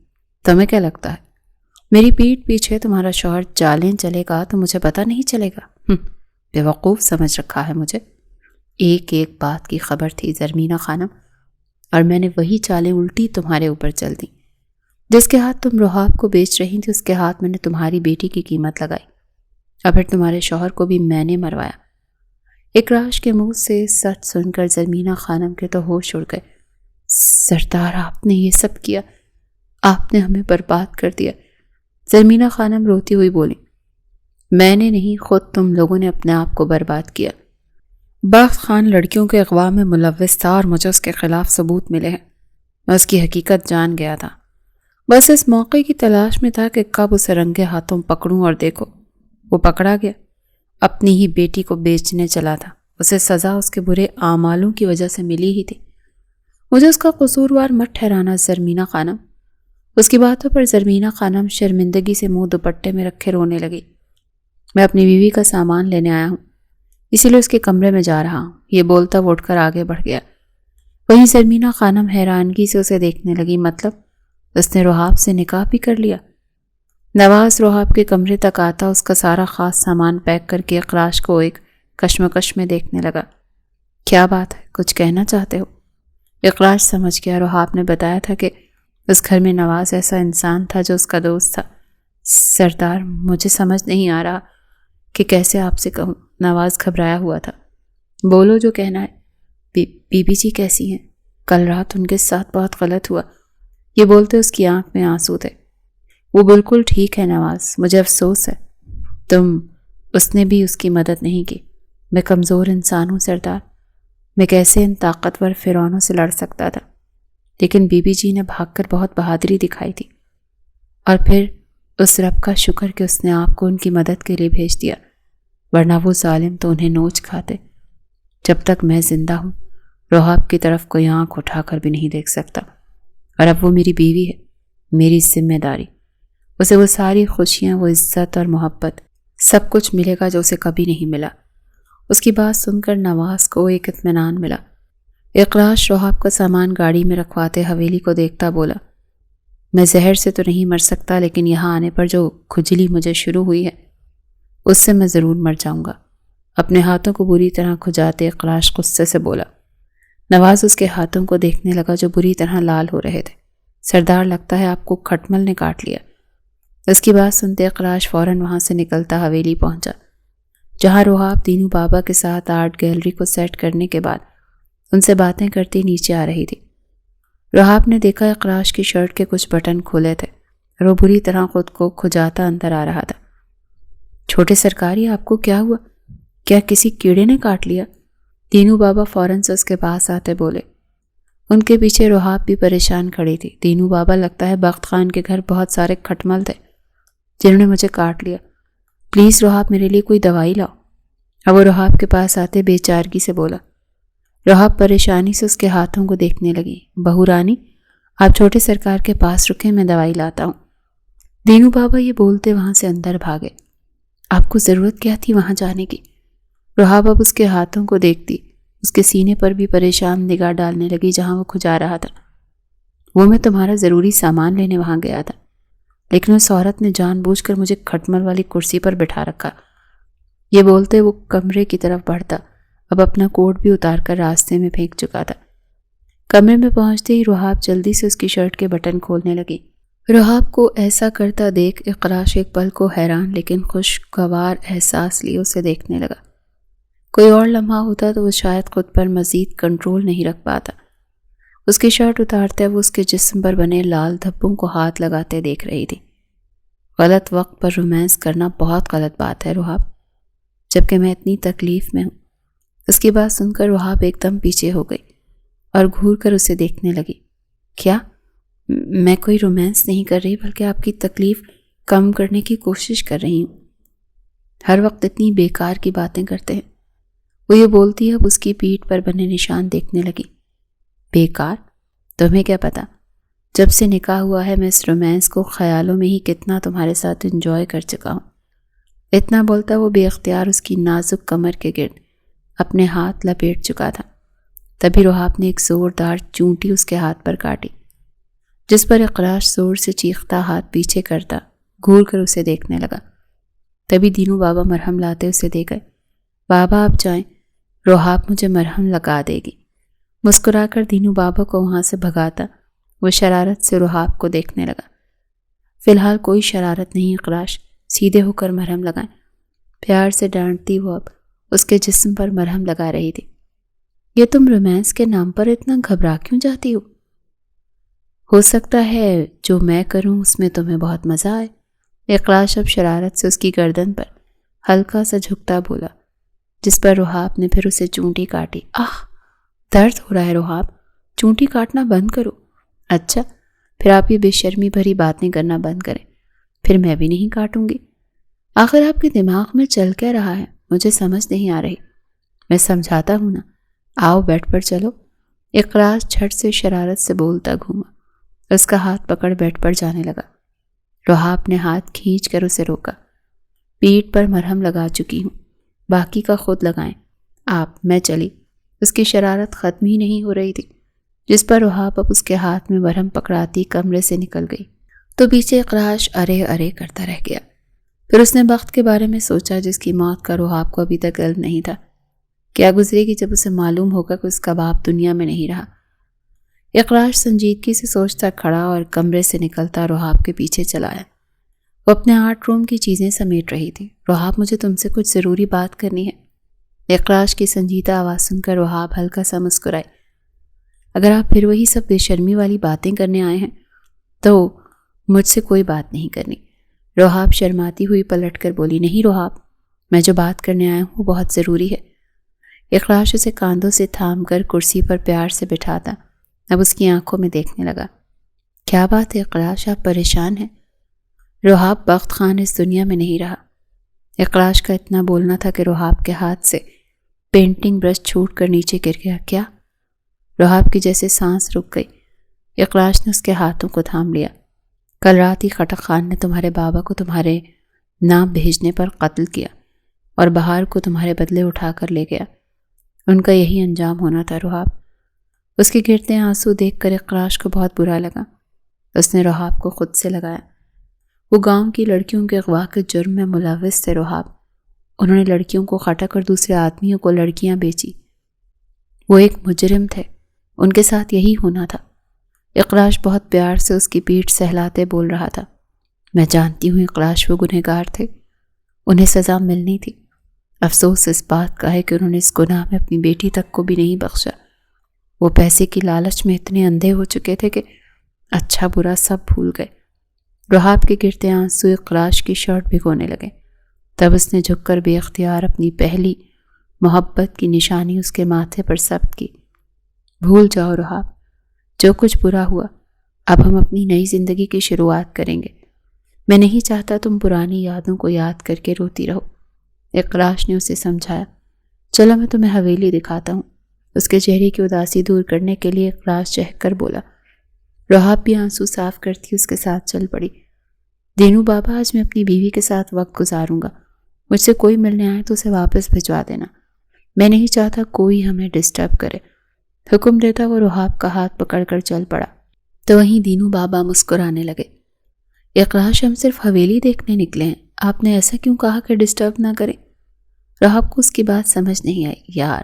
تمہیں کیا لگتا ہے میری پیٹھ پیچھے تمہارا شوہر چالیں چلے گا تو مجھے پتہ نہیں چلے گا؟ بے وقوف سمجھ رکھا ہے مجھے۔ ایک ایک بات کی خبر تھی زرمینہ خانم، اور میں نے وہی چالیں الٹی تمہارے اوپر چل دیں۔ جس کے ہاتھ تم رحاب کو بیچ رہی تھی اس کے ہاتھ میں نے تمہاری بیٹی کی قیمت لگائی، اور پھر تمہارے شوہر کو بھی میں نے مروایا۔ اقراش کے منہ سے سچ سن کر زرمینہ خانم کے تو ہوش اڑ گئے۔ سردار، آپ نے یہ سب کیا، آپ نے ہمیں برباد کر دیا۔ زرمینہ خانم روتی ہوئی بولی، میں نے نہیں، خود تم لوگوں نے اپنے آپ کو برباد کیا۔ بخت خان لڑکیوں کے اغوا میں ملوث تھا، اور مجھے اس کے خلاف ثبوت ملے ہیں۔ میں اس کی حقیقت جان گیا تھا، بس اس موقع کی تلاش میں تھا کہ کب اسے رنگے ہاتھوں پکڑوں، اور دیکھو وہ پکڑا گیا۔ اپنی ہی بیٹی کو بیچنے چلا تھا، اسے سزا اس کے برے اعمالوں کی وجہ سے ملی ہی تھی۔ مجھے اس کا قصوروار مت ٹھہرانا زرمینہ خانم۔ اس کی باتوں پر زرمینہ خانم شرمندگی سے منہ دوپٹے میں رکھے رونے لگی۔ میں اپنی بیوی کا سامان لینے آیا ہوں، اسی لیے اس کے کمرے میں جا رہا ہوں، یہ بولتا وہ اٹھ کر آگے بڑھ گیا۔ وہیں زرمینہ خانم حیرانگی سے اسے دیکھنے لگی، مطلب اس نے رحاب سے نکاح بھی کر لیا؟ نواز رحاب کے کمرے تک آتا اس کا سارا خاص سامان پیک کر کے اقراش کو ایک کشمکش میں دیکھنے لگا۔ کیا بات ہے، کچھ کہنا چاہتے ہو؟ اقراش سمجھ گیا، رحاب نے بتایا تھا کہ اس گھر میں نواز ایسا انسان تھا جو اس کا دوست تھا۔ سردار، مجھے سمجھ نہیں آ رہا کہ کیسے آپ سے کہوں۔ نواز گھبرایا ہوا تھا۔ بولو جو کہنا ہے۔ بی بی جی کیسی ہیں؟ کل رات ان کے ساتھ بہت غلط ہوا۔ یہ بولتے اس کی آنکھ میں آنسو تھے۔ وہ بالکل ٹھیک ہے نواز، مجھے افسوس ہے، اس نے بھی اس کی مدد نہیں کی۔ میں کمزور انسان ہوں سردار، میں کیسے ان طاقتور فرعونوں سے لڑ سکتا تھا؟ لیکن بی بی جی نے بھاگ کر بہت بہادری دکھائی تھی، اور پھر اس رب کا شکر کہ اس نے آپ کو ان کی مدد کے لیے بھیج دیا، ورنہ وہ ظالم تو انہیں نوچ کھاتے۔ جب تک میں زندہ ہوں رحاب کی طرف کوئی آنکھ اٹھا کر بھی نہیں دیکھ سکتا، اور اب وہ میری بیوی ہے، میری ذمہ داری۔ اسے وہ ساری خوشیاں، وہ عزت اور محبت، سب کچھ ملے گا جو اسے کبھی نہیں ملا۔ اس کی بات سن کر نواز کو ایک اطمینان ملا۔ اقراش رحاب کا سامان گاڑی میں رکھواتے حویلی کو دیکھتا بولا، میں زہر سے تو نہیں مر سکتا، لیکن یہاں آنے پر جو کھجلی مجھے شروع ہوئی ہے اس سے میں ضرور مر جاؤں گا۔ اپنے ہاتھوں کو بری طرح کھجاتے اقراش غصے سے بولا۔ نواز اس کے ہاتھوں کو دیکھنے لگا جو بری طرح لال ہو رہے تھے۔ سردار، لگتا ہے آپ کو کھٹمل نے کاٹ لیا۔ اس کی بات سنتے اقراش فوراً وہاں سے نکلتا حویلی پہنچا، جہاں رحاب دینو بابا کے ساتھ آرٹ گیلری کو سیٹ کرنے کے بعد ان سے باتیں کرتی نیچے آ رہی تھی۔ رحاب نے دیکھا اقراش کی شرٹ کے کچھ بٹن کھولے تھے، اور وہ بری طرح خود کو کھجاتا اندر آ رہا تھا۔ چھوٹے سرکاری، آپ کو کیا ہوا؟ کیا کسی کیڑے نے کاٹ لیا؟ دینو بابا فوراً سے اس کے پاس آتے بولے۔ ان کے پیچھے رحاب بھی پریشان کھڑی تھی۔ دینو بابا، لگتا ہے بخت خان کے گھر بہت سارے کھٹمل تھے جنہوں نے مجھے کاٹ لیا، پلیز رحاب میرے لیے کوئی دوائی لاؤ۔ اب وہ رحاب کے پاس آتے بے چارگی سے بولا۔ رحاب پریشانی سے اس کے ہاتھوں کو دیکھنے لگی۔ بہو رانی، آپ چھوٹے سرکار کے پاس رکیں، میں دوائی لاتا ہوں۔ دینو بابا یہ بولتے وہاں سے اندر بھاگے۔ آپ کو ضرورت کیا تھی وہاں جانے کی؟ رحاب اب اس کے ہاتھوں کو دیکھتی اس کے سینے پر بھی پریشان نگاہ ڈالنے لگی جہاں وہ کھجا رہا تھا۔ وہ میں تمہارا ضروری سامان لینے وہاں گیا تھا، لیکن اس عورت نے جان بوجھ کر مجھے کھٹمل والی کرسی پر بٹھا رکھا۔ یہ بولتے وہ کمرے کی طرف بڑھتا، اب اپنا کوٹ بھی اتار کر راستے میں پھینک چکا تھا۔ کمرے میں پہنچتے ہی رحاب جلدی سے اس کی شرٹ کے بٹن کھولنے لگی۔ رحاب کو ایسا کرتا دیکھ اقراش ایک پل کو حیران لیکن خوشگوار احساس لیے اسے دیکھنے لگا۔ کوئی اور لمحہ ہوتا تو وہ شاید خود پر مزید کنٹرول نہیں رکھ پاتا۔ اس کی شرٹ اتارتے وہ اس کے جسم پر بنے لال دھبوں کو ہاتھ لگاتے دیکھ رہی تھی۔ غلط وقت پر رومانس کرنا بہت غلط بات ہے رحاب، جبکہ میں اتنی تکلیف میں ہوں۔ اس کی بات سن کر رحاب ایک دم پیچھے ہو گئی اور گھور کر اسے دیکھنے لگی۔ کیا؟ میں کوئی رومانس نہیں کر رہی، بلکہ آپ کی تکلیف کم کرنے کی کوشش کر رہی ہوں۔ ہر وقت اتنی بیکار کی باتیں کرتے ہیں۔ وہ یہ بولتی اب اس کی پیٹھ پر بنے نشان دیکھنے لگی۔ بیکار؟ تمہیں کیا پتا؟ جب سے نکاح ہوا ہے میں اس رومانس کو خیالوں میں ہی کتنا تمہارے ساتھ انجوائے کر چکا ہوں۔ اتنا بولتا وہ بے اختیار اس کی نازک کمر کے گرد اپنے ہاتھ لپیٹ چکا تھا۔ تبھی رحاب نے ایک زوردار چونٹی اس کے ہاتھ پر کاٹی، جس پر اقراش زور سے چیختا ہاتھ پیچھے کرتا گھور کر اسے دیکھنے لگا۔ تبھی دینو بابا مرہم لاتے اسے دے گئے۔ بابا آپ جائیں، رحاب مجھے مرہم لگا دے گی۔ مسکرا کر دینو بابا کو وہاں سے بھگاتا وہ شرارت سے رحاب کو دیکھنے لگا۔ فی الحال کوئی شرارت نہیں اقراش، سیدھے ہو کر مرہم لگائیں۔ پیار سے ڈانٹتی وہ اب اس کے جسم پر مرہم لگا رہی تھی۔ یہ تم رومانس کے نام پر اتنا گھبرا کیوں جاتی ہو سکتا ہے جو میں کروں اس میں تمہیں بہت مزہ آئے۔ اقراش اب شرارت سے اس کی گردن پر ہلکا سا جھکتا بولا، جس پر رحاب نے پھر اسے چونٹی کاٹی۔ آہ، درد ہو رہا ہے رحاب، چونٹی کاٹنا بند کرو۔ اچھا، پھر آپ یہ بے شرمی بھری باتیں کرنا بند کریں، پھر میں بھی نہیں کاٹوں گی۔ آخر آپ کے دماغ میں چل کیا رہا ہے مجھے سمجھ نہیں آ رہی۔ میں سمجھاتا ہوں نا، آؤ بیڈ پر چلو۔ اقراش جھٹ سے شرارت سے بولتا گھوما، اس کا ہاتھ پکڑ بیڈ پر جانے لگا۔ رحاب نے ہاتھ کھینچ کر اسے روکا۔ پیٹھ پر مرہم لگا چکی ہوں، باقی کا خود لگائیں آپ، میں چلی۔ اس کی شرارت ختم ہی نہیں ہو رہی تھی، جس پر رحاب اب اس کے ہاتھ میں مرہم پکڑاتی کمرے سے نکل گئی تو پیچھے اقراش ارے ارے کرتا رہ گیا۔ پھر اس نے بخت کے بارے میں سوچا جس کی موت کا رحاب کو ابھی تک علم نہیں تھا۔ کیا گزرے گی جب اسے معلوم ہوگا کہ اس کا باپ دنیا میں نہیں رہا۔ اقراش سنجیدگی سے سوچتا کھڑا اور کمرے سے نکلتا رحاب کے پیچھے چلا آیا۔ وہ اپنے آرٹ روم کی چیزیں سمیٹ رہی تھی۔ رحاب مجھے تم سے کچھ ضروری بات کرنی ہے۔ اقراش کی سنجیدہ آواز سن کر رحاب ہلکا سا مسکرائی۔ اگر آپ پھر وہی سب بے شرمی والی باتیں کرنے آئے ہیں تو مجھ سے کوئی بات نہیں کرنی۔ رحاب شرماتی ہوئی پلٹ کر بولی، نہیں رحاب، میں جو بات کرنے آیا ہوں وہ بہت ضروری ہے۔ اقراش اسے کاندھوں سے تھام کر کرسی پر پیار سے بٹھاتا اب اس کی آنکھوں میں دیکھنے لگا۔ کیا بات ہے اقراش، آپ پریشان ہیں؟ رحاب بخت خان اس دنیا میں نہیں رہا۔ اقراش کا اتنا بولنا تھا کہ رحاب کے ہاتھ سے پینٹنگ برش چھوٹ کر نیچے گر گیا۔ کیا؟ رحاب کی جیسے سانس رک گئی۔ اقراش نے اس کے ہاتھوں کو تھام لیا۔ کل رات ہی خٹک خان نے تمہارے بابا کو تمہارے نام بھیجنے پر قتل کیا اور بہار کو تمہارے بدلے اٹھا کر لے گیا۔ ان کا یہی انجام ہونا تھا رحاب۔ اس کے گرتے آنسو دیکھ کر اقراش کو بہت برا لگا۔ اس نے رحاب کو خود سے لگایا۔ وہ گاؤں کی لڑکیوں کے اغوا کے جرم میں ملوث تھے رحاب۔ انہوں نے لڑکیوں کو خٹک اور دوسرے آدمیوں کو لڑکیاں بیچی۔ وہ ایک مجرم تھے، ان کے ساتھ یہی ہونا تھا۔ اقراش بہت پیار سے اس کی پیٹھ سہلاتے بول رہا تھا، میں جانتی ہوں اقراش وہ گنہگار تھے، انہیں سزا ملنی تھی۔ افسوس اس بات کا ہے کہ انہوں نے اس گناہ میں اپنی بیٹی تک کو بھی نہیں بخشا۔ وہ پیسے کی لالچ میں اتنے اندھے ہو چکے تھے کہ اچھا برا سب بھول گئے۔ رحاب کے گرتے آنسو اقراش کی شرٹ بھگونے لگے۔ تب اس نے جھک کر بے اختیار اپنی پہلی محبت کی نشانی اس کے ماتھے پر ثبت کی۔ بھول جاؤ رحاب، جو کچھ برا ہوا، اب ہم اپنی نئی زندگی کی شروعات کریں گے۔ میں نہیں چاہتا تم پرانی یادوں کو یاد کر کے روتی رہو۔ اقراش نے اسے سمجھایا۔ چلو میں تمہیں حویلی دکھاتا ہوں۔ اس کے چہرے کی اداسی دور کرنے کے لیے اقراش چہک کر بولا۔ رحاب بھی آنسو صاف کرتی اس کے ساتھ چل پڑی۔ دینو بابا، آج میں اپنی بیوی کے ساتھ وقت گزاروں گا۔ مجھ سے کوئی ملنے آئے تو اسے واپس بھجوا دینا۔ میں نہیں چاہتا کوئی ہمیں ڈسٹرب کرے۔ حکم دیتا وہ رحاب کا ہاتھ پکڑ کر چل پڑا تو وہیں دینو بابا مسکرانے لگے۔ اقراش، ہم صرف حویلی دیکھنے نکلے ہیں، آپ نے ایسا کیوں کہا کہ ڈسٹرب نہ کریں؟ رحاب کو اس کی بات سمجھ نہیں آئی۔ یار،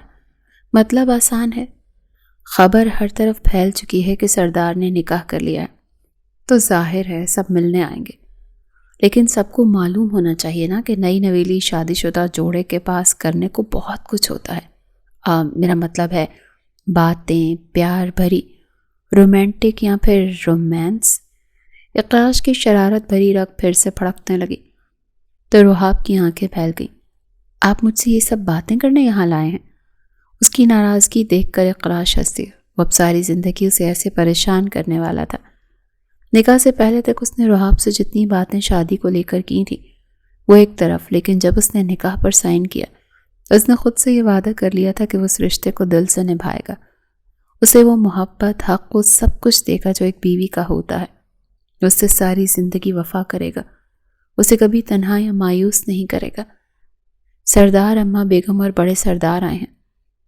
مطلب آسان ہے، خبر ہر طرف پھیل چکی ہے کہ سردار نے نکاح کر لیا ہے، تو ظاہر ہے سب ملنے آئیں گے۔ لیکن سب کو معلوم ہونا چاہیے نا کہ نئی نویلی شادی شدہ جوڑے کے پاس کرنے کو بہت کچھ ہوتا ہے۔ میرا مطلب ہے باتیں پیار بھری، رومانٹک یا پھر رومانس۔ اقراش کی شرارت بھری رگ پھر سے پھڑکنے لگی تو رحاب کی آنکھیں پھیل گئیں۔ آپ مجھ سے یہ سب باتیں کرنے یہاں لائے ہیں؟ اس کی ناراضگی دیکھ کر اقراش ہنسی۔ وہ اب ساری زندگی اسے ایسے پریشان کرنے والا تھا۔ نکاح سے پہلے تک اس نے رحاب سے جتنی باتیں شادی کو لے کر کی تھی وہ ایک طرف، لیکن جب اس نے نکاح پر سائن کیا اس نے خود سے یہ وعدہ کر لیا تھا کہ وہ اس رشتے کو دل سے نبھائے گا۔ اسے وہ محبت، حق، وہ سب کچھ دے گا جو ایک بیوی کا ہوتا ہے۔ اس سے ساری زندگی وفا کرے گا، اسے کبھی تنہا یا مایوس نہیں کرے گا۔ سردار، اماں بیگم اور بڑے سردار آئے ہیں،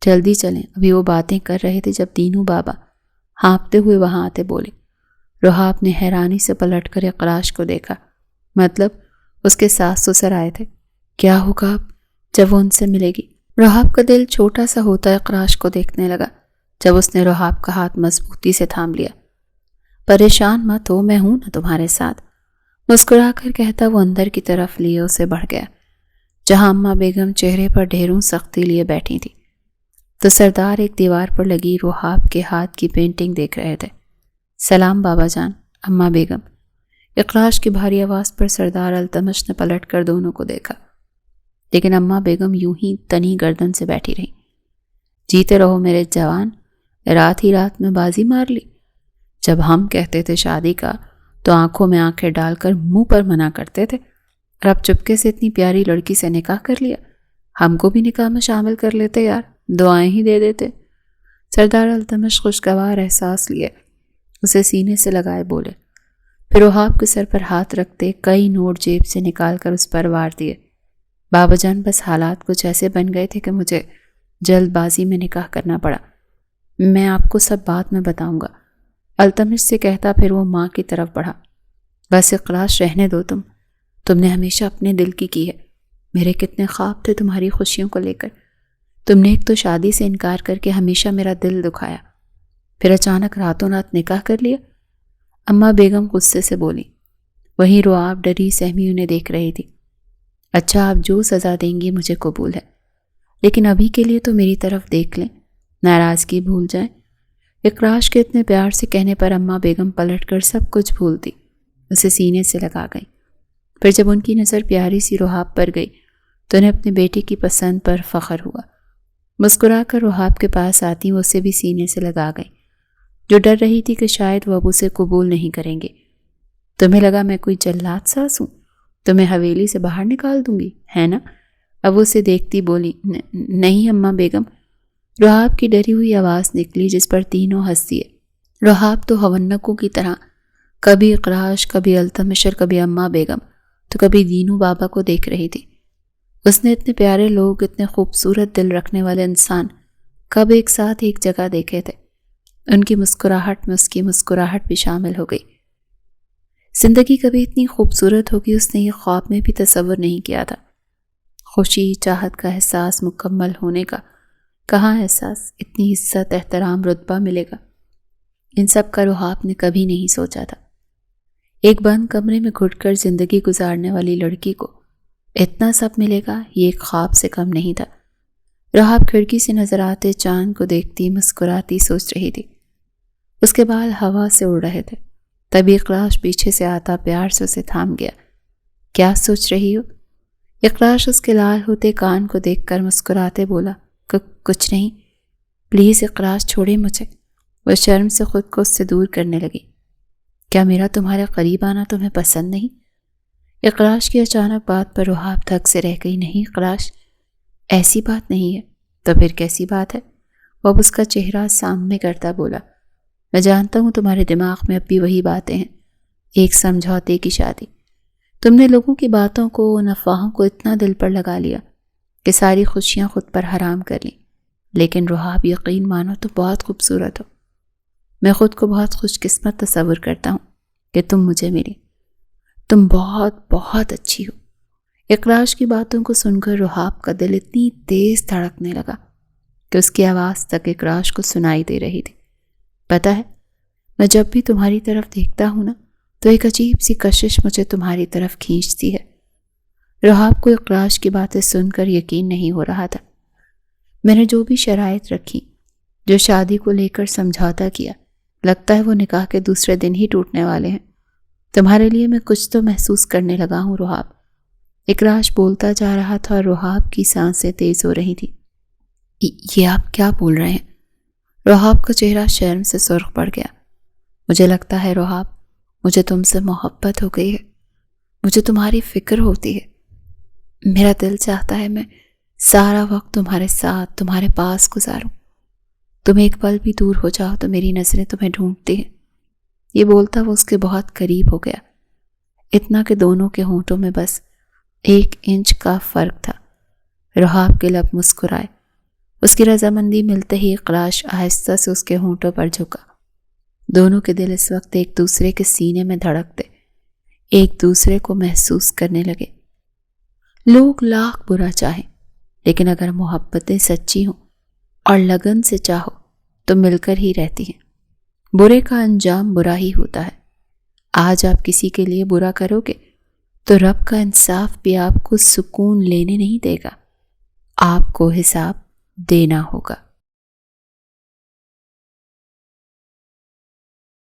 جلدی چلیں۔ ابھی وہ باتیں کر رہے تھے جب دینو بابا ہانپتے ہوئے وہاں آتے بولے۔ رحاب نے حیرانی سے پلٹ کر اقراش کو دیکھا۔ مطلب اس کے ساس سسر آئے تھے؟ کیا ہوگا اب جب وہ ان سے ملے گی؟ رحاب کا دل چھوٹا سا ہوتا اقراش کو دیکھنے لگا جب اس نے رحاب کا ہاتھ مضبوطی سے تھام لیا۔ پریشان مت ہو، میں ہوں نا تمہارے ساتھ، مسکرا کر کہتا وہ اندر کی طرف لیے اسے بڑھ گیا، جہاں اماں بیگم چہرے پر ڈھیروں سختی لیے بیٹھی تھی تو سردار ایک دیوار پر لگی رحاب کے ہاتھ کی پینٹنگ دیکھ رہے تھے۔ سلام بابا جان، اماں بیگم۔ اقراش کی بھاری آواز پر سردار التمش نے پلٹ کر دونوں کو دیکھا، لیکن اماں بیگم یوں ہی تنی گردن سے بیٹھی رہی۔ جیتے رہو میرے جوان، رات ہی رات میں بازی مار لی۔ جب ہم کہتے تھے شادی کا تو آنکھوں میں آنکھیں ڈال کر منہ پر منع کرتے تھے، اور اب چپکے سے اتنی پیاری لڑکی سے نکاح کر لیا۔ ہم کو بھی نکاح میں شامل کر لیتے یار، دعائیں ہی دے دیتے۔ سردار التمش خوشگوار احساس لیے اسے سینے سے لگائے بولے، پھر رحاب کے سر پر ہاتھ رکھتے کئی نوٹ جیب سے نکال کر اس پر وار دیے۔ بابا جان، بس حالات کچھ ایسے بن گئے تھے کہ مجھے جلد بازی میں نکاح کرنا پڑا، میں آپ کو سب بات میں بتاؤں گا، التمش سے کہتا پھر وہ ماں کی طرف بڑھا۔ بس اقراش، رہنے دو، تم نے ہمیشہ اپنے دل کی ہے، میرے کتنے خواب تھے تمہاری خوشیوں کو لے کر، تم نے ایک تو شادی سے انکار کر کے ہمیشہ میرا دل دکھایا، پھر اچانک راتوں رات نکاح کر لیا۔ اماں بیگم غصے سے بولی۔ وہیں رحاب ڈری سہمی انہیں دیکھ رہی تھی۔ اچھا، آپ جو سزا دیں گی مجھے قبول ہے، لیکن ابھی کے لیے تو میری طرف دیکھ لیں، ناراضگی بھول جائیں۔ اقراش کے اتنے پیار سے کہنے پر اماں بیگم پلٹ کر سب کچھ بھول دی، اسے سینے سے لگا گئی۔ پھر جب ان کی نظر پیاری سی رحاب پر گئی تو انہیں اپنے بیٹے کی پسند پر فخر ہوا۔ مسکرا کر رحاب کے پاس آتی وہ اسے بھی سینے سے لگا گئی، جو ڈر رہی تھی کہ شاید وہ اب اسے قبول نہیں کریں گے۔ تمہیں لگا میں کوئی جلاد ساس ہوں، تمہیں حویلی سے باہر نکال دوں گی، ہے نا؟ اب اسے دیکھتی بولی، نہیں اماں بیگم۔ رحاب کی ڈری ہوئی آواز نکلی جس پر تینوں ہنس دیے۔ رحاب تو ہونکوں کی طرح کبھی اقراش، کبھی التمش اور کبھی اماں بیگم تو کبھی دینو بابا کو دیکھ رہی تھی۔ اس نے اتنے پیارے لوگ، اتنے خوبصورت دل رکھنے والے انسان کب ایک ساتھ ایک جگہ دیکھے تھے۔ ان کی مسکراہٹ میں اس کی مسکراہٹ بھی شامل ہو گئی۔ زندگی کبھی اتنی خوبصورت ہوگی اس نے یہ خواب میں بھی تصور نہیں کیا تھا۔ خوشی، چاہت کا احساس، مکمل ہونے کا کہاں احساس، اتنی عزت، احترام، رتبہ ملے گا، ان سب کا رحاب نے کبھی نہیں سوچا تھا۔ ایک بند کمرے میں گھٹ کر زندگی گزارنے والی لڑکی کو اتنا سب ملے گا، یہ ایک خواب سے کم نہیں تھا۔ رحاب کھڑکی سے نظر آتے چاند کو دیکھتی مسکراتی سوچ رہی تھی۔ اس کے بال ہوا سے اڑ رہے تھے، تبھی اقراش پیچھے سے آتا پیار سے اسے تھام گیا۔ کیا سوچ رہی ہو؟ اقراش اس کے لال ہوتے کان کو دیکھ کر مسکراتے بولا، کچھ نہیں، پلیز اقراش چھوڑے مجھے۔ وہ شرم سے خود کو اس سے دور کرنے لگی۔ کیا میرا تمہارے قریب آنا تمہیں پسند نہیں؟ اقراش کی اچانک بات پر رحاب تھک سے رہ گئی۔ نہیں اقراش، ایسی بات نہیں ہے۔ تو پھر کیسی بات ہے؟ وہ اب اس کا چہرہ سامنے کرتا بولا، میں جانتا ہوں تمہارے دماغ میں اب بھی وہی باتیں ہیں، ایک سمجھوتے کی شادی۔ تم نے لوگوں کی باتوں کو، ان افواہوں کو اتنا دل پر لگا لیا کہ ساری خوشیاں خود پر حرام کر لیں۔ لیکن رحاب، یقین مانو تم بہت خوبصورت ہو، میں خود کو بہت خوش قسمت تصور کرتا ہوں کہ تم مجھے ملی، تم بہت بہت اچھی ہو۔ اقراش کی باتوں کو سن کر رحاب کا دل اتنی تیز دھڑکنے لگا کہ اس کی آواز تک اقراش کو سنائی دے رہی تھی۔ پتہ ہے، میں جب بھی تمہاری طرف دیکھتا ہوں نا تو ایک عجیب سی کشش مجھے تمہاری طرف کھینچتی ہے۔ رحاب کو اقراش کی باتیں سن کر یقین نہیں ہو رہا تھا۔ میں نے جو بھی شرائط رکھی، جو شادی کو لے کر سمجھوتا کیا، لگتا ہے وہ نکاح کے دوسرے دن ہی ٹوٹنے والے ہیں۔ تمہارے لیے میں کچھ تو محسوس کرنے لگا ہوں رحاب۔ اقراش بولتا جا رہا تھا اور رحاب کی سانسیں تیز ہو رہی تھی۔ یہ آپ کیا بول رہے ہیں؟ رحاب کا چہرہ شرم سے سرخ پڑ گیا۔ مجھے لگتا ہے رحاب، مجھے تم سے محبت ہو گئی ہے، مجھے تمہاری فکر ہوتی ہے۔ میرا دل چاہتا ہے میں سارا وقت تمہارے ساتھ، تمہارے پاس گزاروں۔ تم ایک پل بھی دور ہو جاؤ تو میری نظریں تمہیں ڈھونڈتی ہیں۔ یہ بولتا وہ اس کے بہت قریب ہو گیا، اتنا کہ دونوں کے ہونٹوں میں بس 1 انچ کا فرق تھا۔ رحاب کے لب مسکرائے۔ اس کی رضامندی ملتے ہی اقراش آہستہ سے اس کے ہونٹوں پر جھکا۔ دونوں کے دل اس وقت ایک دوسرے کے سینے میں دھڑکتے، ایک دوسرے کو محسوس کرنے لگے۔ لوگ لاکھ برا چاہیں، لیکن اگر محبتیں سچی ہوں اور لگن سے چاہو تو مل کر ہی رہتی ہیں۔ برے کا انجام برا ہی ہوتا ہے۔ آج آپ کسی کے لیے برا کرو گے تو رب کا انصاف بھی آپ کو سکون لینے نہیں دے گا، آپ کو حساب دینا ہوگا۔